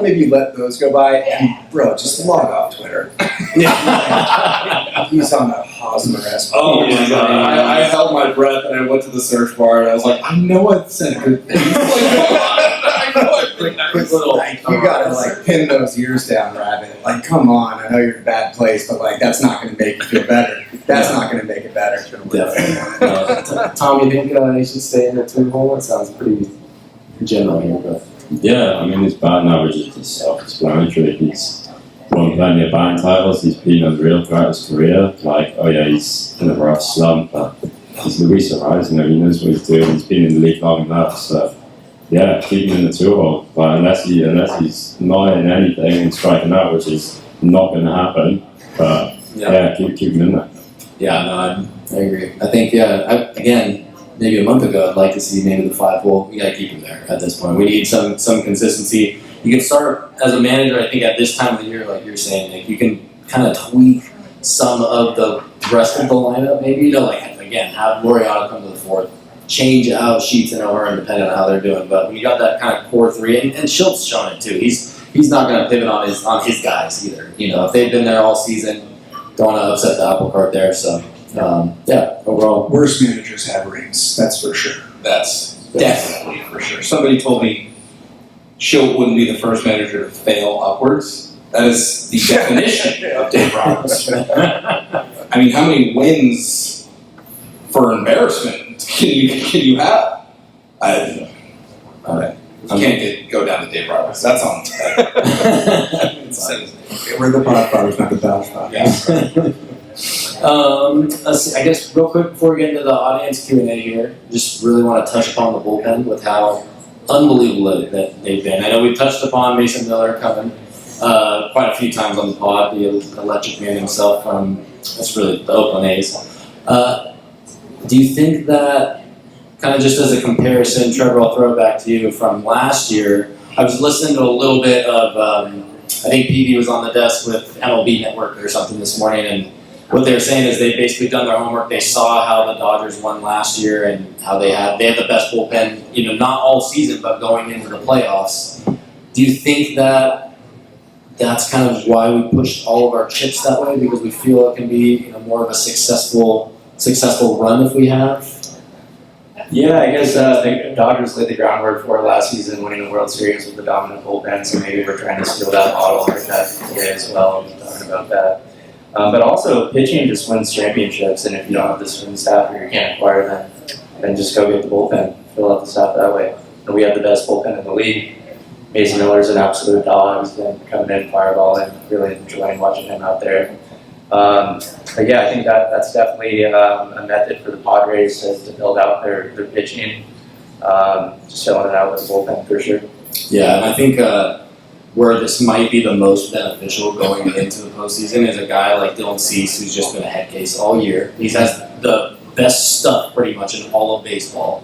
Maybe let those go by, and bro, just log off Twitter. He's on the Hosmer-esque. Oh my god! I held my breath and I went to the search bar and I was like, I know I've said good things. I know I've been Quick little, you gotta pin those ears down, Rabbit. Come on, I know you're in a bad place, but that's not gonna make you feel better. That's not gonna make it better. Definitely. Tom, you think he should stay in the 2-hole? It sounds pretty general here, but Yeah, his batting average is just self-explanatory. He's won plenty of batting titles. He's been unreal throughout his career. He's in a rough slump, but he's Luis Ariz, he knows what he's doing. He's been in the league long enough, so yeah, keep him in the 2-hole. But unless he's not in anything and striking out, which is not going to happen, but keep him in there. Yeah, no, I agree. I think again, maybe a month ago, I'd like to see maybe the 5-hole. You got to keep him there at this point. We need some consistency. You can start as a manager. I think at this time of the year, like you're saying, you can kind of tweak some of the rest of the lineup. Maybe again, have Laureano come to the 4th, change out Sheets and O'Hearn depending on how they're doing. But when you got that kind of core 3, and Schultz shown it too. He's not going to pivot on his guys either. If they've been there all season, don't want to upset the apple cart there. So. Overall. Worst managers have rings, that's for sure. That's definitely for sure. Somebody told me Schilt wouldn't be the first manager to fail upwards. That is the definition of Dave Roberts. How many wins for embarrassment can you have? You can't go down to Dave Roberts. That's on. We're the Podfathers, not the Bellfathers. Let's see, I guess real quick before we get into the audience Q&A here, just really want to touch upon the bullpen with how unbelievable that they've been. I know we've touched upon Mason Miller coming quite a few times on the pod, the electric man himself from, that's really the Oakland A's. Do you think that, kind of just as a comparison, Trevor, I'll throw it back to you, from last year, I was listening to a little bit of, I think PV was on the desk with MLB Network or something this morning, and what they were saying is they've basically done their homework. They saw how the Dodgers won last year and how they had the best bullpen, not all season, but going into the playoffs. Do you think that that's kind of why we pushed all of our chips that way, because we feel it can be more of a successful run if we have? Yeah, I guess the Dodgers laid the groundwork for it last season, winning the World Series with the dominant bullpen, so maybe we're trying to steal that model like that today as well, talking about that. But also, pitching just wins championships, and if you don't have the swing staff or you can't acquire them, then just go get the bullpen, fill out the staff that way. And we have the best bullpen in the league. Mason Miller's an absolute dog. He's been coming in, fireballing, really enjoying watching him out there. But yeah, I think that's definitely a method for the Padres to build out their pitching. Just filling it out with the bullpen for sure. Yeah, and I think where this might be the most beneficial going into the postseason is a guy like Dylan Cease, who's just been a head case all year. He has the best stuff pretty much in all of baseball,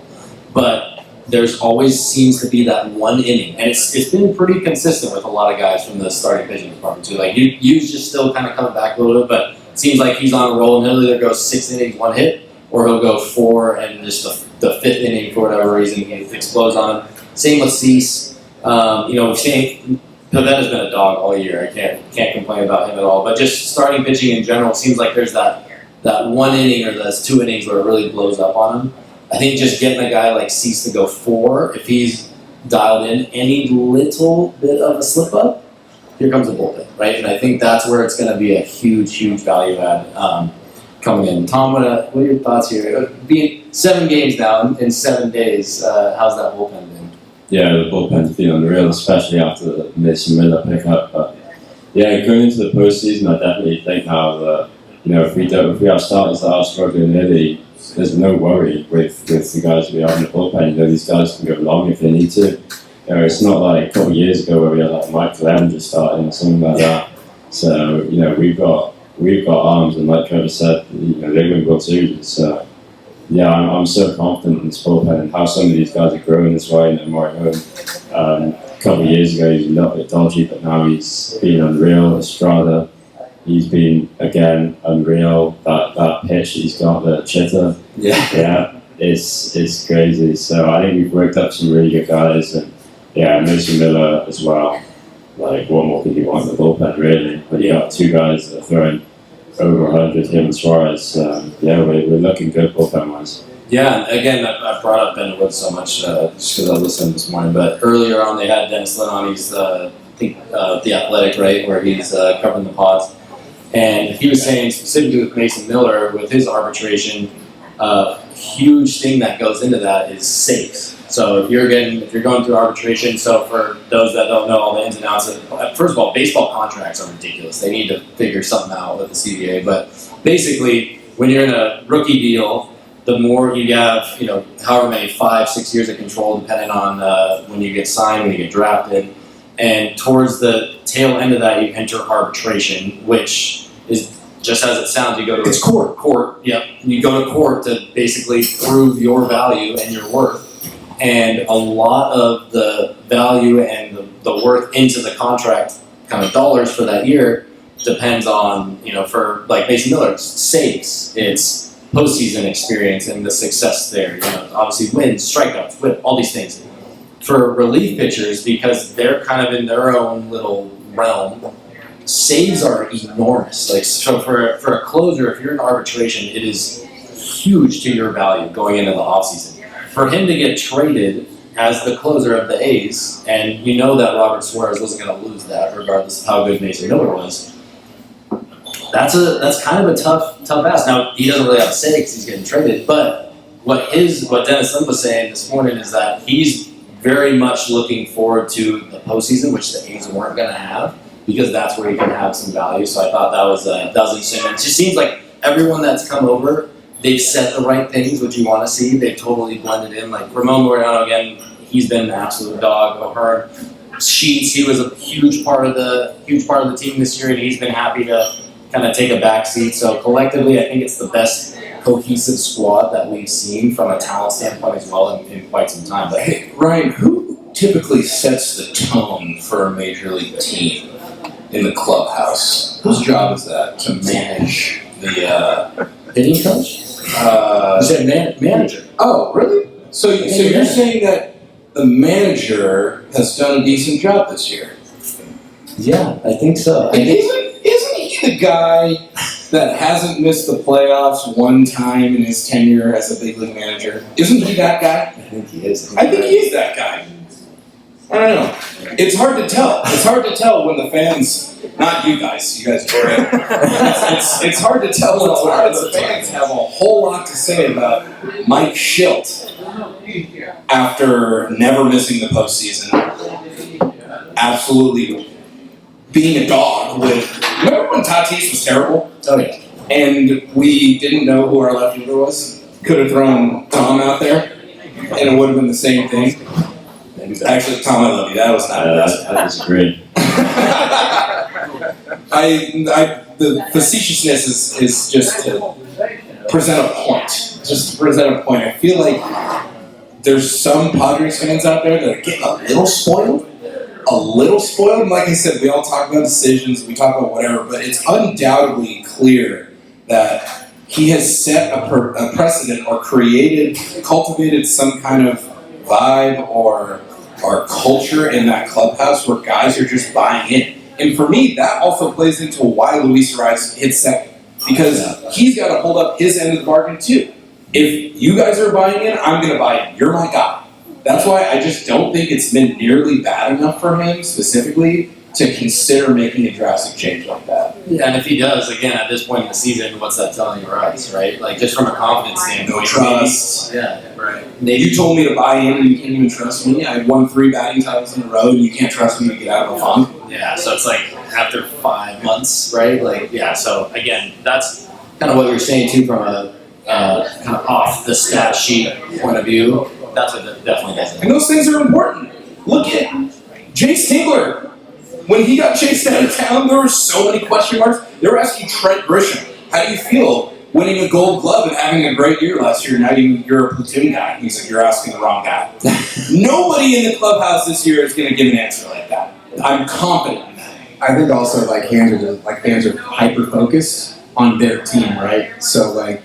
but there's always seems to be that one inning, and it's been pretty consistent with a lot of guys from the starting pitching department too. Yu's just still kind of coming back a little bit, but it seems like he's on a roll, and he'll either go 6 innings, 1 hit, or he'll go 4 and just the 5th inning for whatever reason he explodes on him. Same with Cease. We've seen Pavetta's been a dog all year. I can't complain about him at all. But just starting pitching in general, it seems like there's that 1 inning or those 2 innings where it really blows up on him. I think just getting a guy like Cease to go 4, if he's dialed in any little bit of a slip up, here comes the bullpen, right? And I think that's where it's going to be a huge, huge value add coming in. Tom, what are your thoughts here? Being 7 games now in 7 days, how's that bullpen been? Yeah, the bullpen's been unreal, especially after the Mason Miller pickup. But yeah, going into the postseason, I definitely think how if we have starters that are struggling early, there's no worry with the guys we have in the bullpen. These guys can go long if they need to. It's not like a couple of years ago where we had like Mike Clem just starting or something like that. So we've got arms, and like Trevor said, they win World Series. So yeah, I'm so confident in this bullpen and how some of these guys are growing this way. And more at home. A couple of years ago he was a little bit dodgy, but now he's been unreal. Estrada, he's been again unreal. That pitch that he's got, the chitter, it's crazy. So I think we've worked up some really good guys, and Mason Miller as well. Like, what more could you want in the bullpen, really? But you got 2 guys that are throwing over 100, him and Suarez. We're looking good bullpen-wise. Yeah, and again, I brought up Ben Wood so much just because I listened this morning. But earlier on, they had Dennis Lynn on. He's, The Athletic, right, where he's covering the Pods. And he was saying, specifically with Mason Miller, with his arbitration, huge thing that goes into that is saves. So if you're going through arbitration, so for those that don't know all the ins and outs of, first of all, baseball contracts are ridiculous. They need to figure something out with the CBA. But basically, when you're in a rookie deal, the more you have, however many, 5-6 years of control, depending on when you get signed, when you get drafted. And towards the tail end of that, you enter arbitration, which is just as it sounds. You go to court. Yep. You go to court to basically prove your value and your worth. And a lot of the value and the worth into the contract, kind of dollars for that year, depends on, for like Mason Miller, it's saves, it's postseason experience and the success there. Obviously wins, strikeouts, win, all these things. For relief pitchers, because they're kind of in their own little realm, saves are enormous. Like, so for a closer, if you're in arbitration, it is huge to your value going into the offseason. For him to get traded as the closer of the A's, and that Robert Suarez wasn't going to lose that regardless of how good Mason Miller was, that's kind of a tough ask. Now, he doesn't really have to say because he's getting traded, but what Dennis Lynn was saying this morning is that he's very much looking forward to the postseason, which the A's weren't going to have, because that's where he can have some value. So I thought that was interesting. It just seems like everyone that's come over, they've said the right things, which you want to see. They've totally blended in. Like Ramon Laureano, again, he's been an absolute dog. O'Hearn, Sheets, he was a huge part of the team this year, and he's been happy to kind of take a back seat. So collectively, I think it's the best cohesive squad that we've seen from a talent standpoint as well in quite some time. But Hey, Ryan, who typically sets the tone for a major league team in the clubhouse? Whose job is that, to manage the hitting coach? You said manager. Oh, really? So you're saying that the manager has done a decent job this year? Yeah, I think so. Isn't he the guy that hasn't missed the playoffs one time in his tenure as a big league manager? Isn't he that guy? I think he is. I think he is that guy. I don't know. It's hard to tell. It's hard to tell when the fans, not you guys are great. It's hard to tell when the fans have a whole lot to say about Mike Schilt after never missing the postseason. Absolutely being a dog with. Remember when Tatis was terrible? Oh yeah. And we didn't know who our left fielder was? Could have thrown Tom out there, and it would have been the same thing. Actually, Tom, I love you. That was not I disagree. The facetiousness is just to present a point. Just to present a point. I feel like there's some Padres fans out there that are getting a little spoiled. And like I said, we all talk about decisions, we talk about whatever, but it's undoubtedly clear that he has set a precedent or cultivated some kind of vibe or culture in that clubhouse where guys are just buying in. And for me, that also plays into why Luis Ariz hits second. Because he's got to hold up his end of the bargain too. If you guys are buying in, I'm going to buy in. You're my guy. That's why I just don't think it's been nearly bad enough for him specifically to consider making a drastic change like that. Yeah, and if he does, again, at this point in the season, what's that telling you, right? Like, just from a confidence standpoint. No trust. Yeah, right. You told me to buy in and you can't even trust me. I won 3 batting titles in a row and you can't trust me to get out of a funk. Yeah, so it's like after 5 months, right? Like, yeah, so again, that's kind of what you're saying too from a kind of off the stat sheet point of view. That's what that definitely does. And those things are important. Look at Jace Tingler. When he got chased out of town, there were so many question marks. They were asking Trent Grisham, how do you feel winning a gold glove and having a great year last year? Now you're a platoon guy. He's like, you're asking the wrong guy. Nobody in the clubhouse this year is going to give an answer like that. I'm confident in that. I think also fans are hyper focused on their team, right? So like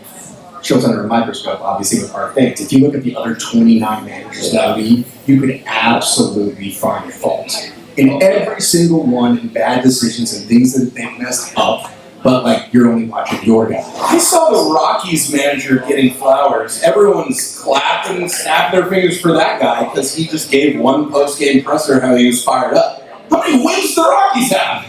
shows under a microscope, obviously with our fans. If you look at the other 29 managers in that league, you could absolutely find fault in every single one and bad decisions and things that they've messed up. But like you're only watching your guy. I saw the Rockies manager getting flowers. Everyone's clapping and snapping their fingers for that guy because he just gave one post-game presser how he was fired up. How many wins do the Rockies have?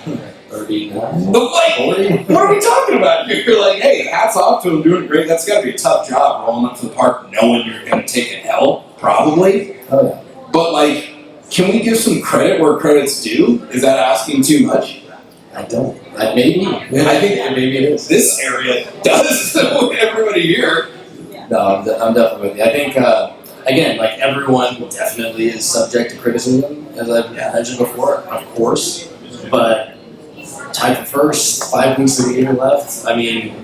39. What are we talking about here? You're like, hey, hats off to him doing great. That's got to be a tough job rolling up to the park knowing you're going to take an L, probably. Oh, yeah. But like, can we give some credit where credit's due? Is that asking too much? I don't. Maybe. I think maybe it is. This area does. Everybody here. No, I'm definitely with you. I think, again, like everyone definitely is subject to criticism, as I've mentioned before, of course. But tied for first, 5 weeks of the year left. I mean,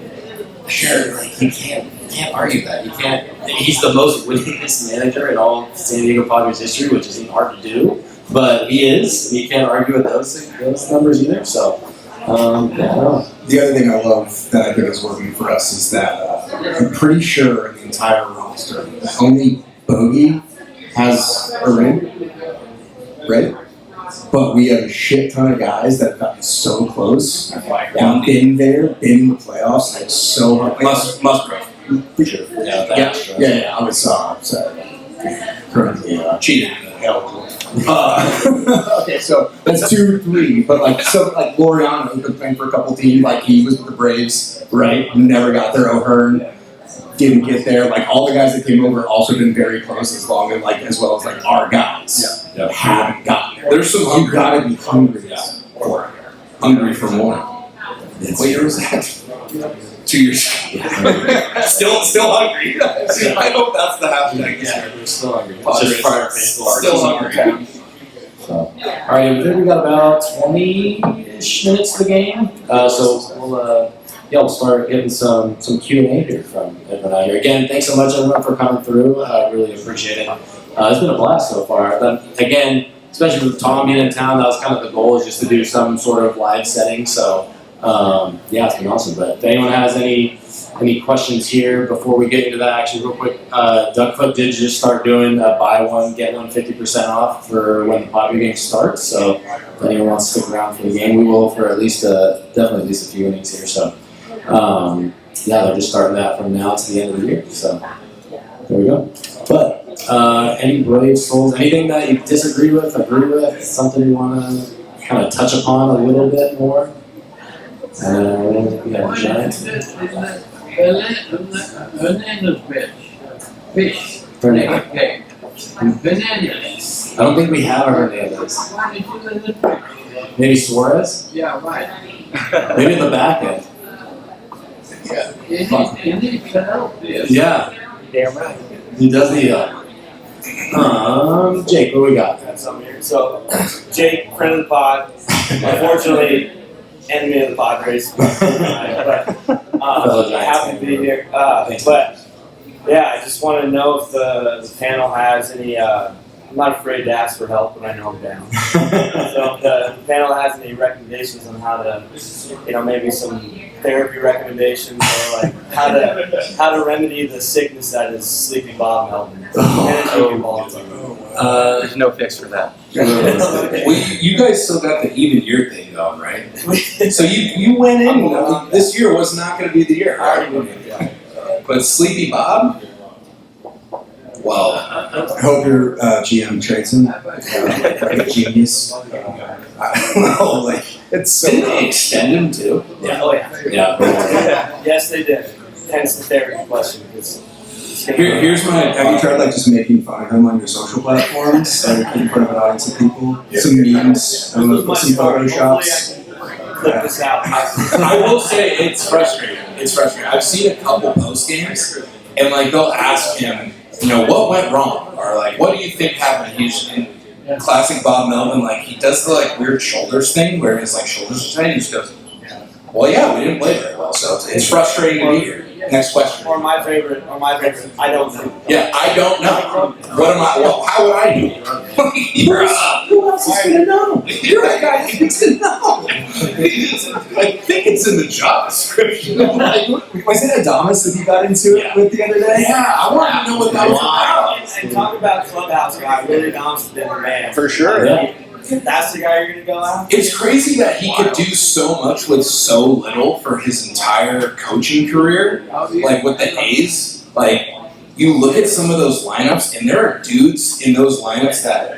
sure, like you can't argue that. You can't. He's the most winningest manager in all San Diego Padres history, which isn't hard to do. But he is. You can't argue with those numbers either. So, I don't know. The other thing I love that I think is working for us is that I'm pretty sure the entire roster, only Bogey has a ring, right? But we have a shit ton of guys that have gotten so close, and been there, been in the playoffs, like so hard. Musgrove. For sure. Yeah. I was currently Cheated. eligible. Okay, so that's 2, 3. But like Loriano, who's been playing for a couple teams, like he was with the Braves, right? Never got there. O'Hearn didn't get there. Like all the guys that came over also been very close, as well as like our guys haven't gotten there. There's some You hungry. gotta be hungry for it. Hungry for more. What year was that? 2 years. still hungry. I hope that's the hashtag this year. We're still hungry. Padres. Just Friar faithful. Still hungry. So, all right, I think we got about 20-ish minutes to the game. So we'll start getting some Q&A here from everyone out here. Again, thanks so much everyone for coming through. I really appreciate it. It's been a blast so far. Again, especially with Tom being in town, that was kind of the goal, is just to do some sort of live setting. So it's been awesome. But if anyone has any questions here before we get into that, actually real quick, Duckfoot did just start doing buy one, get one 50% off for when the Padre game starts. So if anyone wants to stick around for the game, we will for definitely at least a few innings here. So they're just starting that from now to the end of the year. So there we go. But any brave souls, anything that you disagree with, agree with, something you want to kind of touch upon a little bit more? Giants. Bananas fish. Hernandez. Okay. Bananas. I don't think we have a Hernandez. Why did you let it fish? Maybe Suarez? Yeah, right. Maybe in the back end. You need to help this. Yeah, Damn right. he does need Jake, what we got? Got some here. So, Jake, friend of the pod, unfortunately, enemy of the Padres. But happy to be here. But yeah, I just want to know if the panel has any. I'm not afraid to ask for help when I know I'm down. So if the panel has any recommendations on how to, maybe some therapy recommendations or like how to remedy the sickness that is Sleepy Bob Melvin. There's no fix for that. Well, you guys still got the even year thing going, right? So you went in. This year was not going to be the year. Right? But Sleepy Bob. Well, I hope your GM trades him. Like a genius. I don't know. Like it's so. didn't they extend him too? Yeah. Oh yeah. Yeah. Yes, they did. Hence the therapy question. Here's my. Have you tried like just making fun of him on your social platforms, like in front of an audience of people? Some memes, some photoshops. Clip this out. I will say it's frustrating. It's frustrating. I've seen a couple post games, and like they'll ask him, what went wrong, or like, what do you think happened? He's in classic Bob Melvin, like he does the like weird shoulders thing where his like shoulders are tight. He just goes, "Well, yeah, we didn't play very well, so it's frustrating to be here." Next question. Or my favorite, I don't know. Yeah, I don't know. What am I? Well, how would I know? Who else is gonna know? You're that guy who needs to know. I think it's in the job description. Was it Adamas that he got into it with the other day? Yeah, I want to know what that was about. And talk about Clubhouse guy, really Dom's been the man. For sure. Yeah. That's the guy you're gonna go after? It's crazy that he could do so much with so little for his entire coaching career. Like with the A's, like you look at some of those lineups, and there are dudes in those lineups that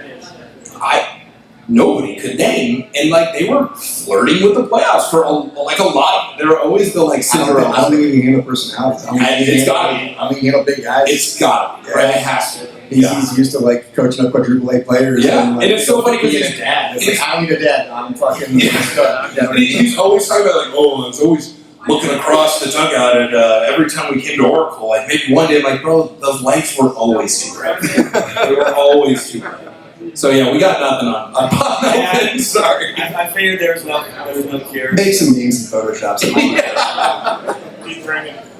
nobody could name, and like they were flirting with the playoffs for a lot. They were always the like I Cinderella. don't think he can handle personalities. It's gotta be. I mean, he handle big guys. It's gotta be. Right? It has to. He's used to like coaching up quadruple A players. Yeah, and, like, and it's so funny because being he's a dad. It's like I don't need a dad. I'm fucking. He's always talking about like, it's always looking across the dugout at every time we came to Oracle. Like maybe one day, I'm like, bro, the lights were always too bright. They were always too bright. So yeah, we got nothing on Bob Melvin. Sorry. I figured there was no cure. Make some memes and photoshops.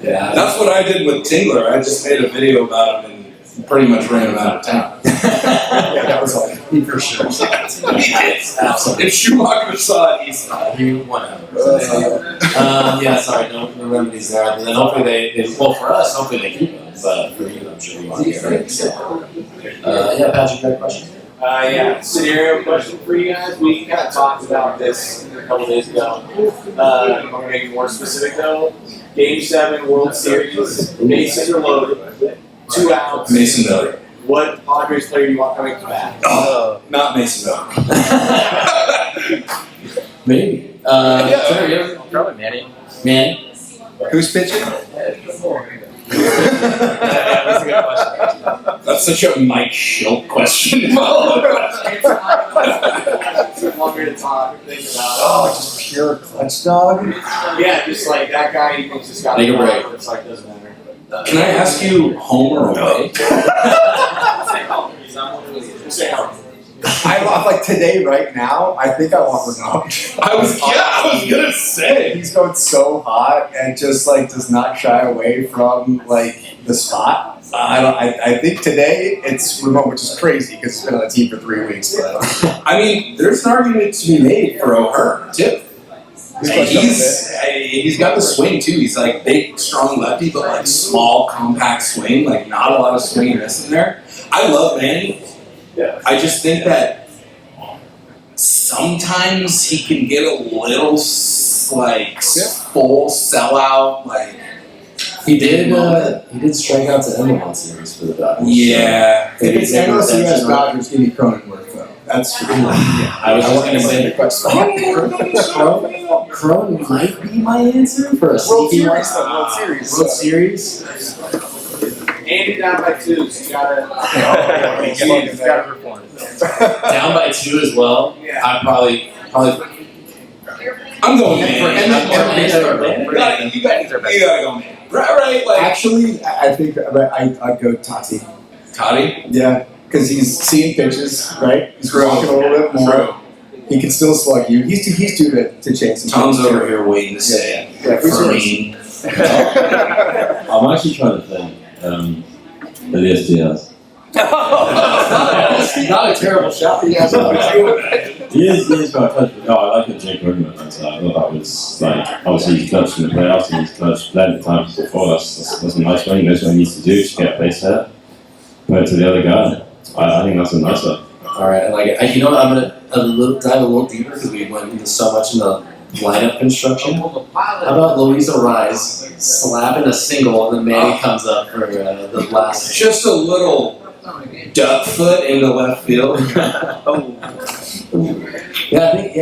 Yeah, that's what I did with Tingler. I just made a video about him and pretty much ran him out of town. Yeah, that was all for sure. If Schumacher saw it, he saw it. You won. Yeah, sorry, no remedies there. And then hopefully they well, for us, hopefully they keep them. But for you, I'm sure you want to get right. So, yeah, Patrick, you got a question? Yeah, scenario question for you guys. We kind of talked about this a couple days ago. I'm going to make it more specific though. Game 7 World Series, bases are loaded, 2 outs. Mason Miller. What Padres player do you want coming to bat? Oh, not Mason Miller. Maybe. Probably Manny. Manny? Who's pitching? That's a good question. That's such a Mike Schilt question. Longer to talk, think about. Oh, just pure clutch dog. Yeah, just like that guy you think just got Take a break. It's like doesn't matter. Can I ask you home or away? Say home. Say home. I love like today, right now. I think I want Ronaldo. I was gonna say. He's going so hot and just like does not shy away from like the spot. I think today it's Ramon, which is crazy because he's been on the team for 3 weeks. But I mean, there's an argument to be made for O'Hearn too. He's got the swing too. He's like big, strong lefty, but like small, compact swing. Like not a lot of swing and miss in there. I love Manny. Yeah. I just think that sometimes he can get a little like full sellout. Like He did strike out to end the World Series for the Dodgers. yeah. if it's NLCS Dodgers, give me Cronenworth though. That's I was just gonna say Cronin might be my answer for a sneaky World Series. World Series. Andy down by 2, so you gotta. He's got to perform. Down by 2 as well. Yeah. I'm probably. I'm going man. You guys are You gotta go man. Right, like Actually, I think I'd go Tati. Toddy. Yeah, because he's seeing pitches, right? He's walking a little bit more. True. He can still slug you. He's due to chase him. Tom's over here waiting to say it. Yeah, who's For yours? me. I'm actually trying to think. Elias Diaz. Not a terrible shot. Could you imagine? He is quite clutch, but no, I like the Jake Woodman. I thought that was like, obviously he's clutched in the playoffs and he's clutched plenty of times before. That's a nice one. He knows what he needs to do to get a base hit. Put it to the other guy. I think that's a nice one. All right, like I'm gonna dive a little deeper because we went into so much in the lineup construction. How about Luisa Rise slapping a single and then Manny comes up for the last? Just a little Duckfoot into left field. Yeah, I think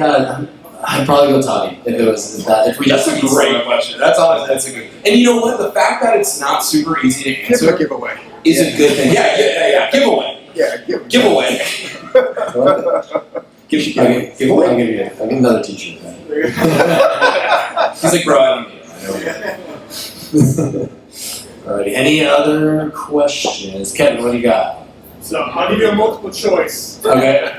I'd probably go Tommy if it was that. If we That's a great question. That's a good. And you know what? The fact that it's not super easy to It's a answer giveaway. is a good thing. Yeah. Giveaway. Yeah, Giveaway. I'll give you another t-shirt. He's like, bro, I don't need it. Alrighty, any other questions? Kevin, what do you got? So I'll give you a multiple choice. Okay.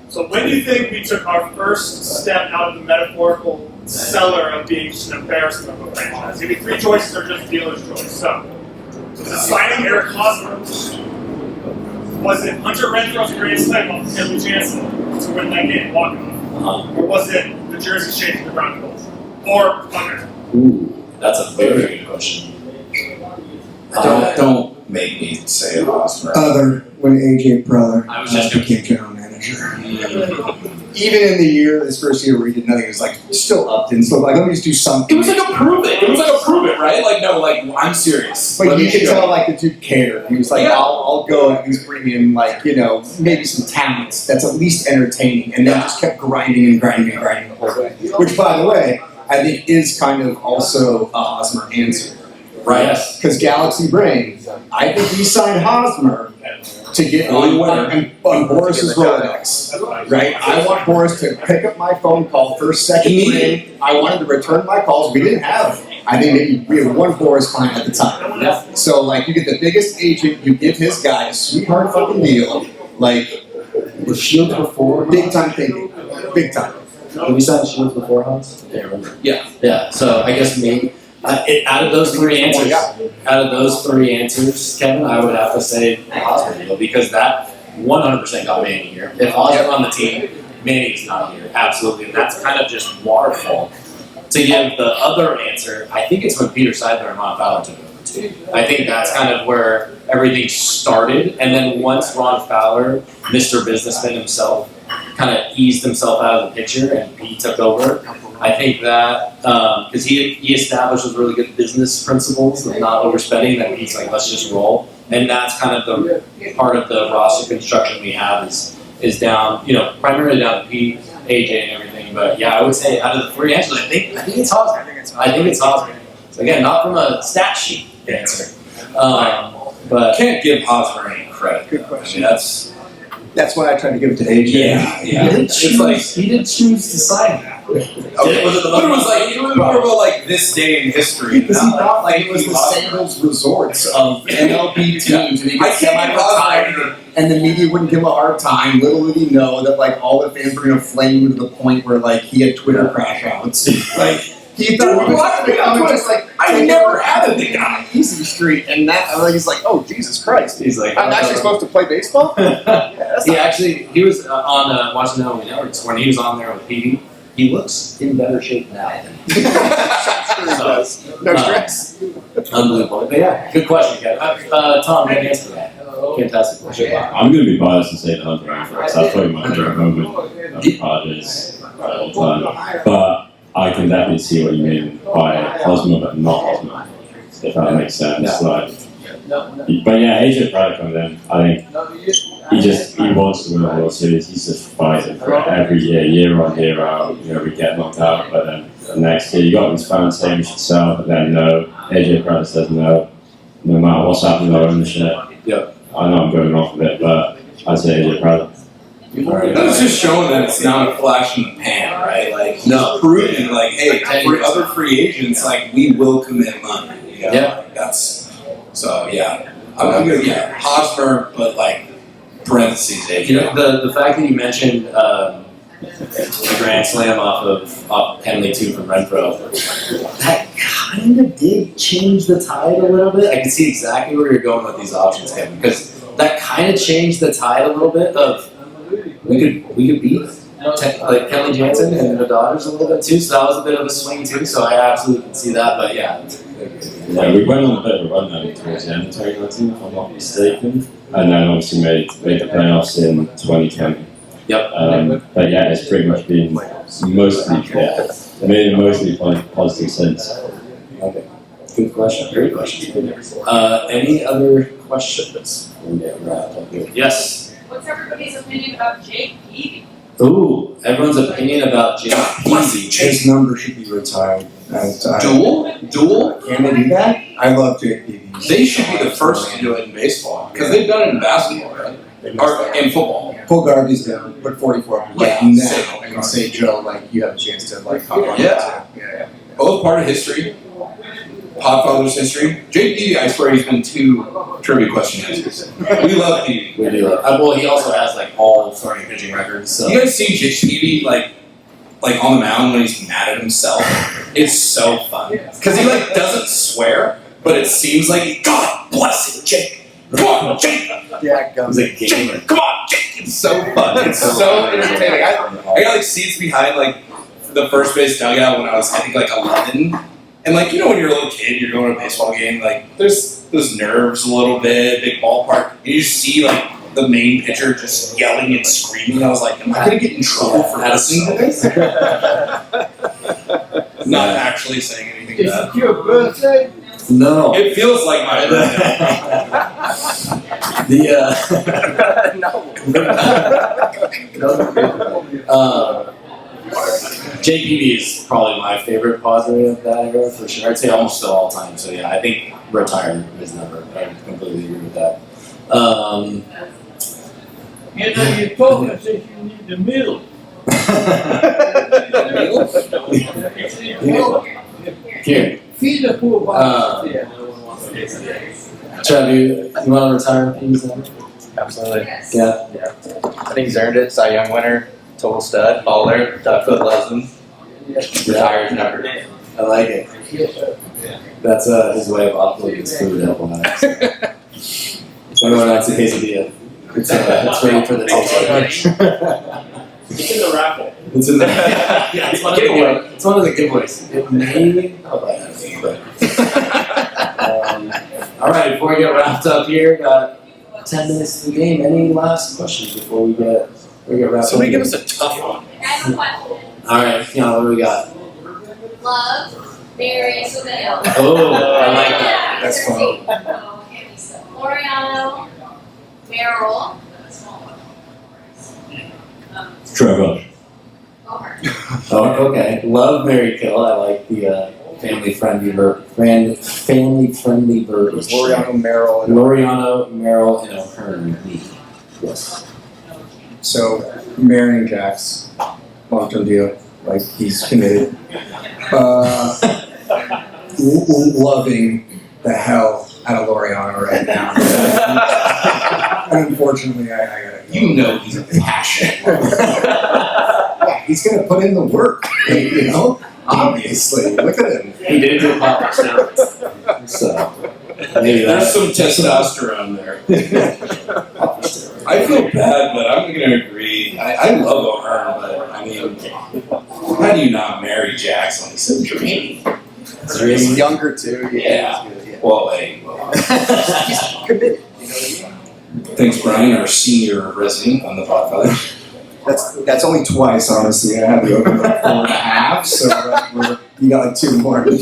So when do you think we took our first step out of the metaphorical cellar of being just an embarrassment of a franchise? Give me three choices or just dealer's choice. So, was it signing Eric Hosmer? Was it Hunter Renfro's grand slam off Kelly Jansen to win that game walk-off? Or was it the jersey shaping the Broncos? Or Hunter? Ooh, that's a very good question. Don't make me say Hosmer. Other when AJ Preller I was just became general manager. Even in the year, his first year where he did nothing, it was like still up and still like, let me just do something. It was like a prove it. It was like a prove it, right? Like no, like I'm serious. But Let you me could show tell like the dude cared. He was like, Yeah. I'll go and he's bring in like, maybe some talents that's at least entertaining, and then just kept grinding the whole way. Which, by the way, I think is kind of also a Hosmer answer. Right? Yes. Because Galaxy Brain, I think he signed Hosmer to get on Boris's Rolodex. Right? I want Boris to pick up my phone call first, second ring. I wanted to return my calls. We didn't have, I think maybe we had one Boris client at the time. Yeah. So like you get the biggest agent, you give his guy a sweetheart fucking deal. Like Was Shields before? big time thinking. Big time. Did we sign Shields before Hans? I can't remember. Yeah. Yeah. So I guess maybe out of those three answers, Kevin, I would have to say Hosmer deal because that 100% got Manny here. If Hosmer on the team, Manny's not here. Absolutely, and that's kind of just waterfall. To give the other answer, I think it's when Peter Seidler and Ron Fowler took over too. I think that's kind of where everything started, and then once Ron Fowler, Mr. Businessman himself, kind of eased himself out of the picture and Pete took over, I think that because he established those really good business principles of not overspending, that Pete's like, let's just roll, and that's kind of the part of the roster construction we have is down, primarily down to Pete, AJ, and everything. But yeah, I would say out of the three answers, I think it's Hosmer. I think it's Hosmer. So again, not from a stat sheet answer, but Can't give Hosmer any credit. Good question. I mean, That's why I tried to give it to AJ. he did choose to sign that. Okay, was it the it was like it was more about like this day in history. Because he not thought like it like was the Hosmer. Sandals resorts of MLB teams, and he I gets can't give Hosmer semi-retired, and the media wouldn't give him a hard time. Little did he know that like all the fans were gonna flame him to the point where like he had Twitter crash outs. Like he thought he was just like I never had the guy. easy street, and that he's like, oh Jesus Christ, He's like, I'm actually supposed to play baseball. he was on Washington Home Networks when he was on there with PD. He looks in better shape now than Sure he does. No stress. unbelievable. But yeah, good question, Kevin. Tom, good answer to that. Fantastic question. I'm going to be biased and say the Hunter Renfro. That's probably my favorite moment of the Padres all time. But I can definitely see what you mean by Hosmer, but not Hosmer, if that makes sense. But yeah, AJ Preller comes in. I think he wants to win a World Series. He's just fighting for it every year on, year out. We get knocked out, but then the next year you got these fans saying we should sell, but then no. AJ Preller says no. No matter what's happening with ownership. Yep. I know I'm going off of it, but I'd say AJ Preller. That's just showing that it's not a flash in the pan, right? Like No. proving, like, hey, for other free agents, like we will commit money. Yeah. Like, that's so yeah. I'm gonna Hosmer, but like parentheses AJ. The fact that you mentioned the grand slam off Henley 2 from Renfro, that kind of did change the tide a little bit. I can see exactly where you're going with these options, Kevin, because that kind of changed the tide a little bit of we could beat like Kelly Jansen and the Dodgers a little bit too. So that was a bit of a swing too. So I absolutely can see that. But yeah. Yeah, we went on a bit of a run then towards the end of 2019, if I'm not mistaken, and then obviously made the playoffs in 2020. Yep. But yeah, it's pretty much been mostly positive since. Okay. Good question. Great question. Any other questions? We'll get wrapped up here. Yes. What's everybody's opinion about Jake Peavy? Ooh, everyone's opinion about Jake Peavy. His number should be retired. Duel? Can they do that? I love Jake Peavy. They should be the first to do it in baseball because they've done it in basketball, right? Or in football. Pull Garvey's down, put 44 up Yeah, now, and say, Joe, like, you have a chance to, like, hop on Yeah. it too. Yeah. Both part of history. Podfather's history. Jake Peavy, I swear he's been 2 trivia question answers. We love Peavy. We do love. Well, he also has like all starting pitching records. So. You guys seen Jake Peavy like on the mound when he's mad at himself? It's so fun because he like doesn't swear, but it seems like God bless it, Jake. Come on, Jake. Yeah, He's a gamer. Jake. Come on, Jake. It's so fun. It's so entertaining. I got like seats behind like the first base dugout when I was I think like 11. And like, you know, when you're a little kid, you're going to a baseball game, like there's those nerves a little bit, big ballpark. And you see like the main pitcher just yelling and screaming. I was like, am I going to get in trouble for listening to this? Not actually saying anything Is bad. it your birthday? No. It feels like my Jake Peavy is probably my favorite positive of that era for sure. I'd say almost of all time. So yeah, I think retire is never. I completely agree with that. You know, you talk as if you need a meal. Here, Feed the poor bastard. Trev, you want to retire, please? Then? Absolutely. Yeah. I think he's earned it. Cy Young winner, total stud, baller. Duckfoot loves him. Retires number. I like it. That's his way of offloading his food at one night. So anyone wants a quesadilla? It's ready for the next It's in the raffle. It's in the yeah, it's one of the giveaways. It may all right, before we get wrapped up here, got 10 minutes to the game. Any last questions before we get wrapped up? Somebody give us a tough one. I have a question. All right, Kiana, what do we got? Love, Mary, Saville. Oh, I like that. That's fun. Loriano, Merrill. Trevor. Oh, okay. Love, Mary, kill. I like the family-friendly version. Loriano Merrill. Loriano, Merrill, and O'Hearn. Yes. So, marrying Jax, long-term deal, like he's committed. Loving the hell out of Loriano right now. And unfortunately, I gotta go. You know he's a passionate. Yeah, he's gonna put in the work, you know? Obviously, look at him. He did do pop steroids. So, maybe There's that's some testosterone there. I feel bad, but I'm going to agree. I love O'Hearn, but I mean, how do you not marry Jax when he's so dreamy? He's younger too. Yeah. Well, hey. Well, He's committed. You know what I mean? thanks, Brian, our senior resident on the Podfather. That's only twice, honestly. I had to open like 4.5, so you got like 2 more in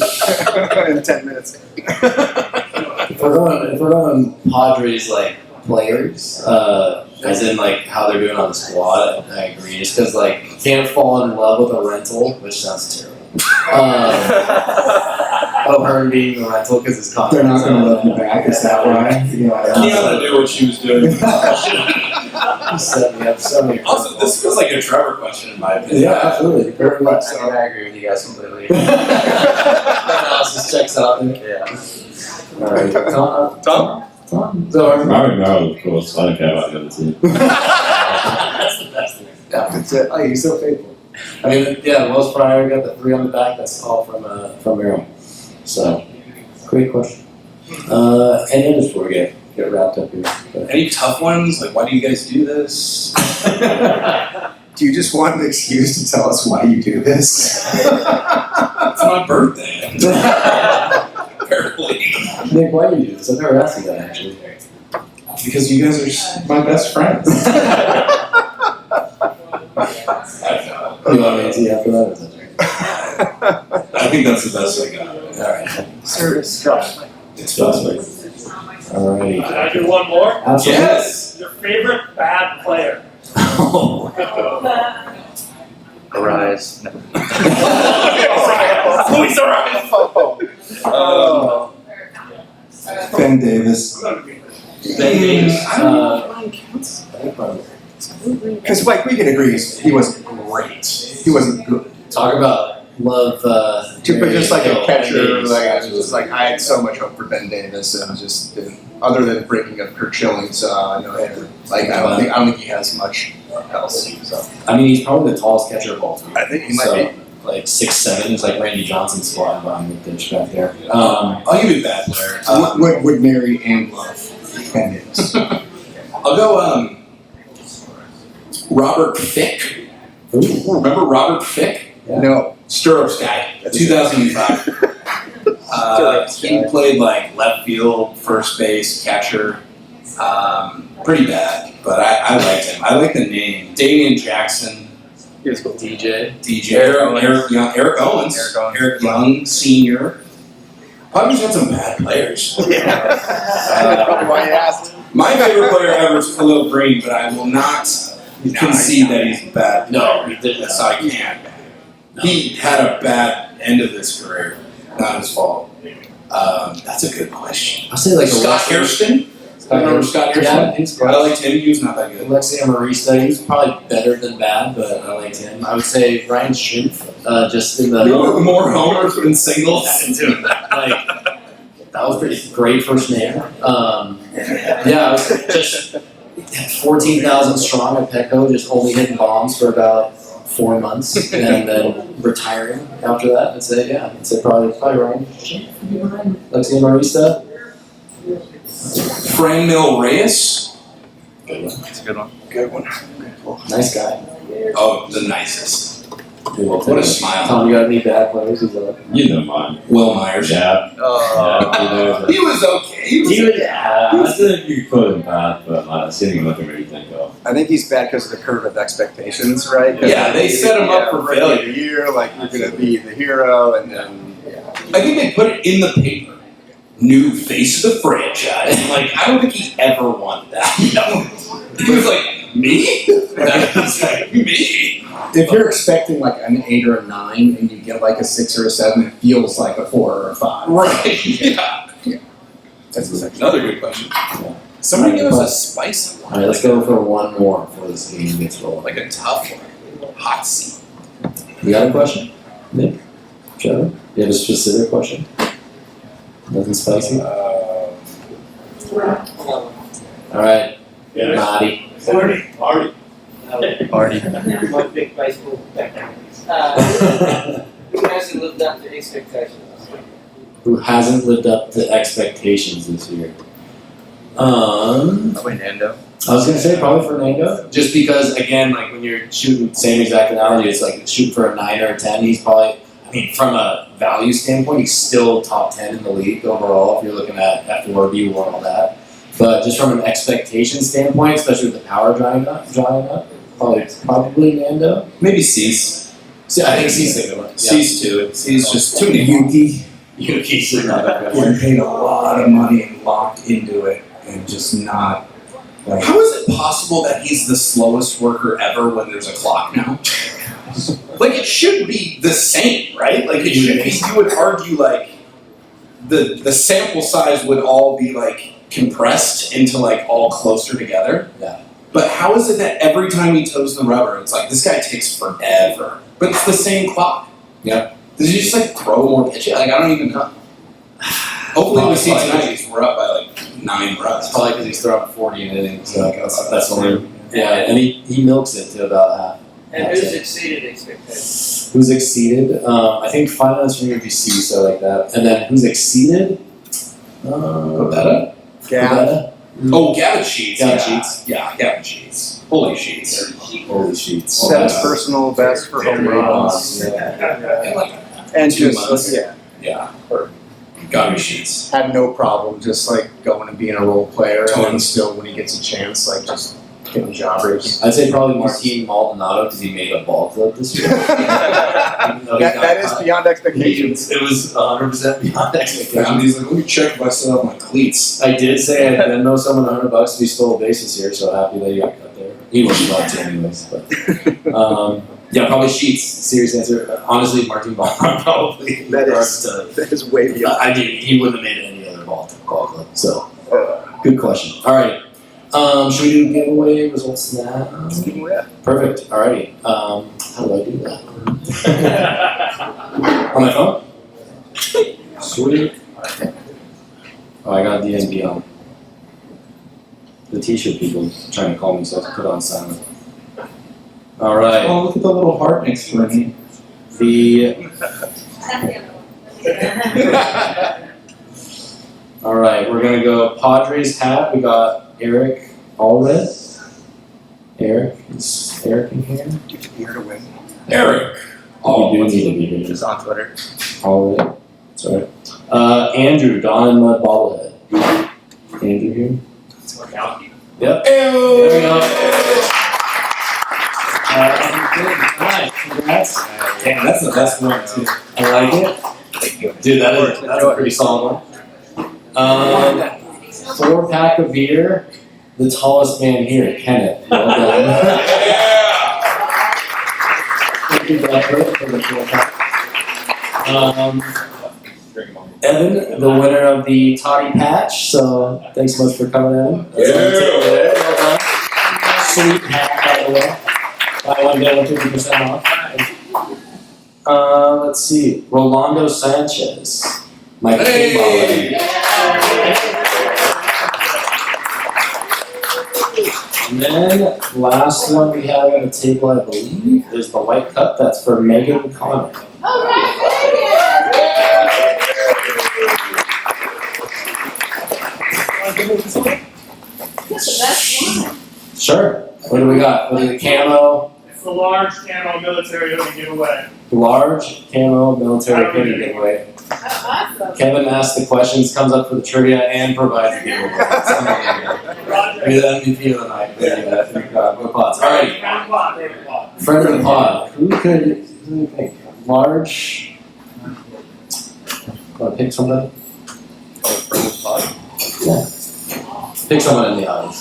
10 minutes. if we're going Padres like players, as in like how they're doing on the squad, I agree. Just because like you can't fall in love with a rental, which sounds terrible. O'Hearn being a rental because his contract. They're not going to love you back. Is that why? You know, Kiana knew what she was doing. Set me up so many. Also, this feels like a Trevor question in my opinion. Yeah, absolutely. Very much so. I agree with you guys completely. Analysis checks out there. Yeah. All right, Tom. So, Married Merrill, of course. I don't care about the other team. that's the best thing. Yeah, that's it. Oh, you're so faithful. I mean, yeah, Welsh Friar got the 3 on the back. That's all from Merrill. So, great question. Any others before we get wrapped up here? Any tough ones? Like, why do you guys do this? Do you just want an excuse to tell us why you do this? It's my birthday. Apparently. Nick, why do you do this? I've never asked you that actually. Because you guys are my best friends. You want me to see after that? I think that's the best I got. Alright. Serious stuff. It's perfect. Alright. Can I do one more? Absolutely. Yes. Your favorite bad player? Arise. No. Luis Arias. Oh. Ben Davis. I don't know if Ryan counts. Because, like, we can agree he wasn't great. He wasn't good. Talk about love. But just like a catcher, Davis. like I was just like I had so much hope for Ben Davis, and just didn't. Other than breaking up Kirk Schilling's no-hitter, like I don't think he has much else. So I mean, he's probably the tallest catcher of all time. I think he might So, be. like 6'7", he's like Randy Johnson squatting behind the dish back there. I'll give you a bad player. Would marry and love Ben Davis. I'll go Robert Fick. Remember Robert Fick? No. Stirrups guy, 2005. He played like left field, first base, catcher. Pretty bad, but I liked him. I like the name. Damian Jackson. He was called DJ. Eric Owens. Eric Young, senior. Padres had some bad players. That's probably why you asked. My favorite player ever is Khalil Green, but I will not concede that he's bad. No, he didn't. That's how I can't. He had a bad end of his career. Not his fault. That's a good question. I'll say like Scott Hairston? Remember Scott Hairston? Yeah, he's I liked him. He was not that good. Alexei Marista, he was probably better than bad, but I liked him. I would say Ryan Schimpf, just in the More homers than singles. like that was pretty great first name. Yeah, I was just 14,000 strong at Petco, just only hitting bombs for about 4 months, and then retiring after that. I'd say probably Ryan Schimpf, Alexei Marista. Franmil Reyes. That's a good one. Good one. Nice guy. Oh, the nicest. What What a smile. Tom, you got any bad players? You know mine. Will Myers. Yeah. Yeah, you know. He was okay. He was I don't think you could call him bad, but like, that's the only one I can really think of. I think he's bad because of the curve of expectations, right? Yeah, they set him up for rookie failure. of the year, like you're going to be the hero, and then I think they put it in the paper. New face of the franchise. Like, I don't think he ever wanted that. No. He was like, me? He's like, me? if you're expecting like an 8 or a 9 and you get like a 6 or a 7, it feels like a 4 or a 5. Right. Yeah. That's the section. Another good question. Somebody give us a spicy one. Alright, let's go for one more before this game gets rolling. Like a tough one. Hot seat. You got a question? Nick? Trevor? You have a specific question? Nothing spicy? Alright. Marty. Marty. Party. My big baseball background. Who hasn't lived up to expectations? Who hasn't lived up to expectations this year? Probably Nando. I was gonna say probably Fernando, just because again, like when you're shooting same exact analogy, it's like shooting for a 9 or a 10. He's probably, I mean, from a value standpoint, he's still top 10 in the league overall. If you're looking at F4 and all that, but just from an expectation standpoint, especially with the power drying up, probably Nando. Maybe Cease. See, I think he's the good one. Yeah. Cease too. Cease just too many. Yuki's another good Getting one. paid a lot of money and locked into it and just not like. How is it possible that he's the slowest worker ever when there's a clock now? Like, it should be the same, right? Like, it should be, you would argue, like, the sample size would all be, like, compressed into, like, all closer together. Yeah. But how is it that every time he toes the rubber, it's like, this guy takes forever. But it's the same clock. Yeah. Does he just, like, throw more pitches? Like, I don't even know. Hopefully we see tonight, we're up by, like, 9 runs. It's probably because he's throwing 40 in innings, so that's only. Yeah, and he milks it to about half. And who's exceeded expectations? Who's exceeded? I think finance for me would be CISA like that. And then who's exceeded? Pavetta? Gav. Oh, Gavin Sheets. Gavin yeah. Sheets. Yeah, Gavin Sheets. Holy Sheets. Holy sheets. Set his personal best for home runs. And 2 just, months. yeah, Yeah. Gavin Sheets. had no problem just like going and being a role player, and Totally. then still when he gets a chance, like just getting jobbers. I'd say probably Martin Maldonado because he made a ball club this year. That is beyond expectations. It was 100% beyond expectations. And he's like, let me check if I still have my cleats. I did say I didn't know someone $100 if he stole a base this year, so happy that he got cut there. He wasn't allowed to anyways, but yeah, probably Sheets. Serious answer. Honestly, Martin Maldonado probably. That is way beyond. I mean, he wouldn't have made any other ball club. So, good question. All right. Should we do giveaway results in that? Perfect. All righty. How do I do that? On my phone? Sweet. Oh, I got DNB on. The t-shirt people trying to call me, so I have to put it on silent. All right. Oh, look at the little heart next to me. All right, we're gonna go Padres hat. We got Eric Allred. Eric, is Eric in here? You could be here to win. Eric. Oh, we do need to be here. Just on Twitter. Allred. Sorry. Andrew, Don and Mud Bobblehead. Andrew here. Yep. There we go. Good. Nice. Congrats. Damn, that's the best one too. I like it. Dude, that's a pretty solid one. 4-pack of beer. The tallest man here, Kenneth. Well done. Thank you, Duckfoot, for the 4-pack. Evan, the winner of the Toddy Patch. So thanks so much for coming in. That's on the table there. Well done. Sweet hat, by the way. Buy one get one 50% off. Let's see. Rolando Sanchez. My Hey! And then last one we have on the table, I believe, is the white cup. That's for Megan Connor. That's the best one. Sure. What do we got? What is the camo? It's the large camo military that we give away. Large camo military hoodie giveaway. Oh, awesome. Kevin asks the questions, comes up for the trivia, and provides the giveaway. Maybe the MVP of the night. Go Pods. All right. Friend of the pod. Who do you think? Large. Want to pick somebody? Friend of the pod. Yeah. Pick someone in the audience.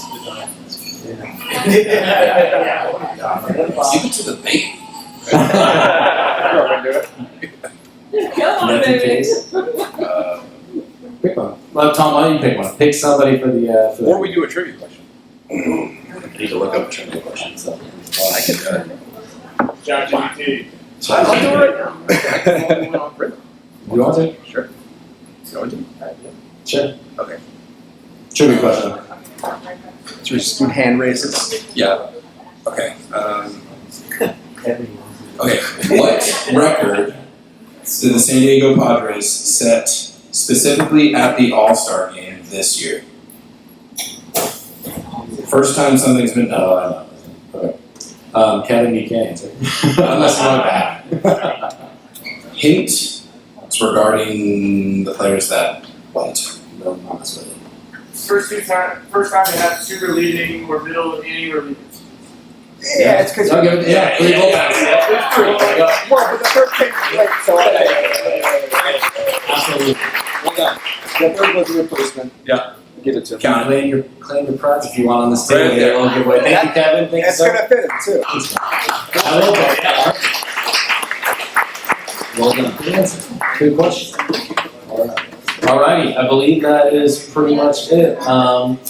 Give it to the bait. Come on, Nothing baby. case. Pick one. Well, Tom, why don't you pick one? Pick somebody for the. For Or we do a trivia question. I need to look up a trivia question. So. I can do it. ChatGPT. I'll do it right now. You want to? Sure. Going to? Sure. Okay. Trivia question. So we just do hand raises. Yeah. Okay. Okay. What record did the San Diego Padres set specifically at the All-Star game this year? First time something's been done. Oh, I know. Okay. Kevin, you can't answer. Unless you want back. Hint. It's regarding the players that went. No, not necessarily. First time they had two relieving or middle inning relievers. Yeah, it's because I'll give it. Yeah, three bullpens. Yeah, three. There you go. well, but the third came late, so Absolutely. well done. The third was a replacement. Yeah. Give it to him. Claim your prize if you want on this table. Right Get a little giveaway. Thank you, Kevin. Thank you, That's sir. gonna fit him too. I will go, yeah. Well done. Good answer. Good question. Alrighty, I believe that is pretty much it.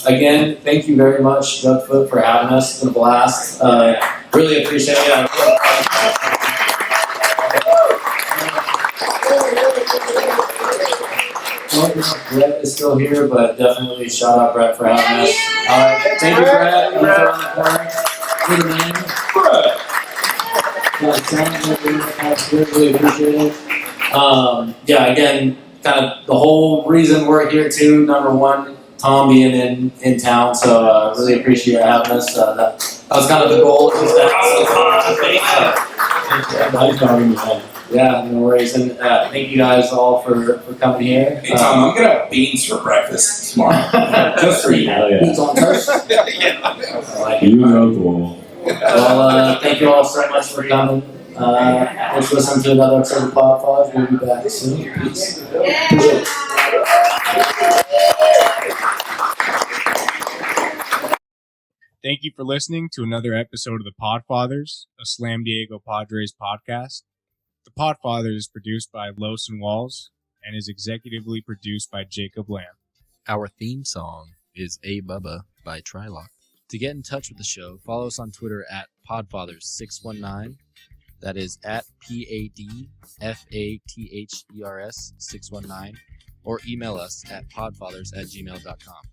Again, thank you very much, Duckfoot, for having us. It's been a blast. Really appreciate it. Brett is still here, but definitely shout out Brett for having us. Alright, thank you, Brett. You are on the corner. Good man. Really appreciate it. Yeah, again, kind of the whole reason we're here too. Number one, Tom being in town, so really appreciate you having us. That was kind of the goal. Yeah, no worries. And thank you guys all for coming here. Hey Tom, I'm gonna have beans for breakfast tomorrow, just for you. Hell yeah. Beans on toast. You know, cool. Well, thank you all so much for coming. Let's listen to another episode of Pod 5. We'll be back soon. Peace. Appreciate it. Thank you for listening to another episode of the Podfathers, a Slam Diego Padres podcast. The Podfathers is produced by Los and Walls and is executively produced by Jacob Lamb. Our theme song is A Bubba by Trylock. To get in touch with the show, follow us on Twitter at Podfathers619. That is at PADFATHERS619. Or email us at podfathers@gmail.com.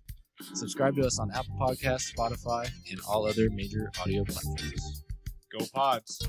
Subscribe to us on Apple Podcasts, Spotify, and all other major audio platforms. Go Pods!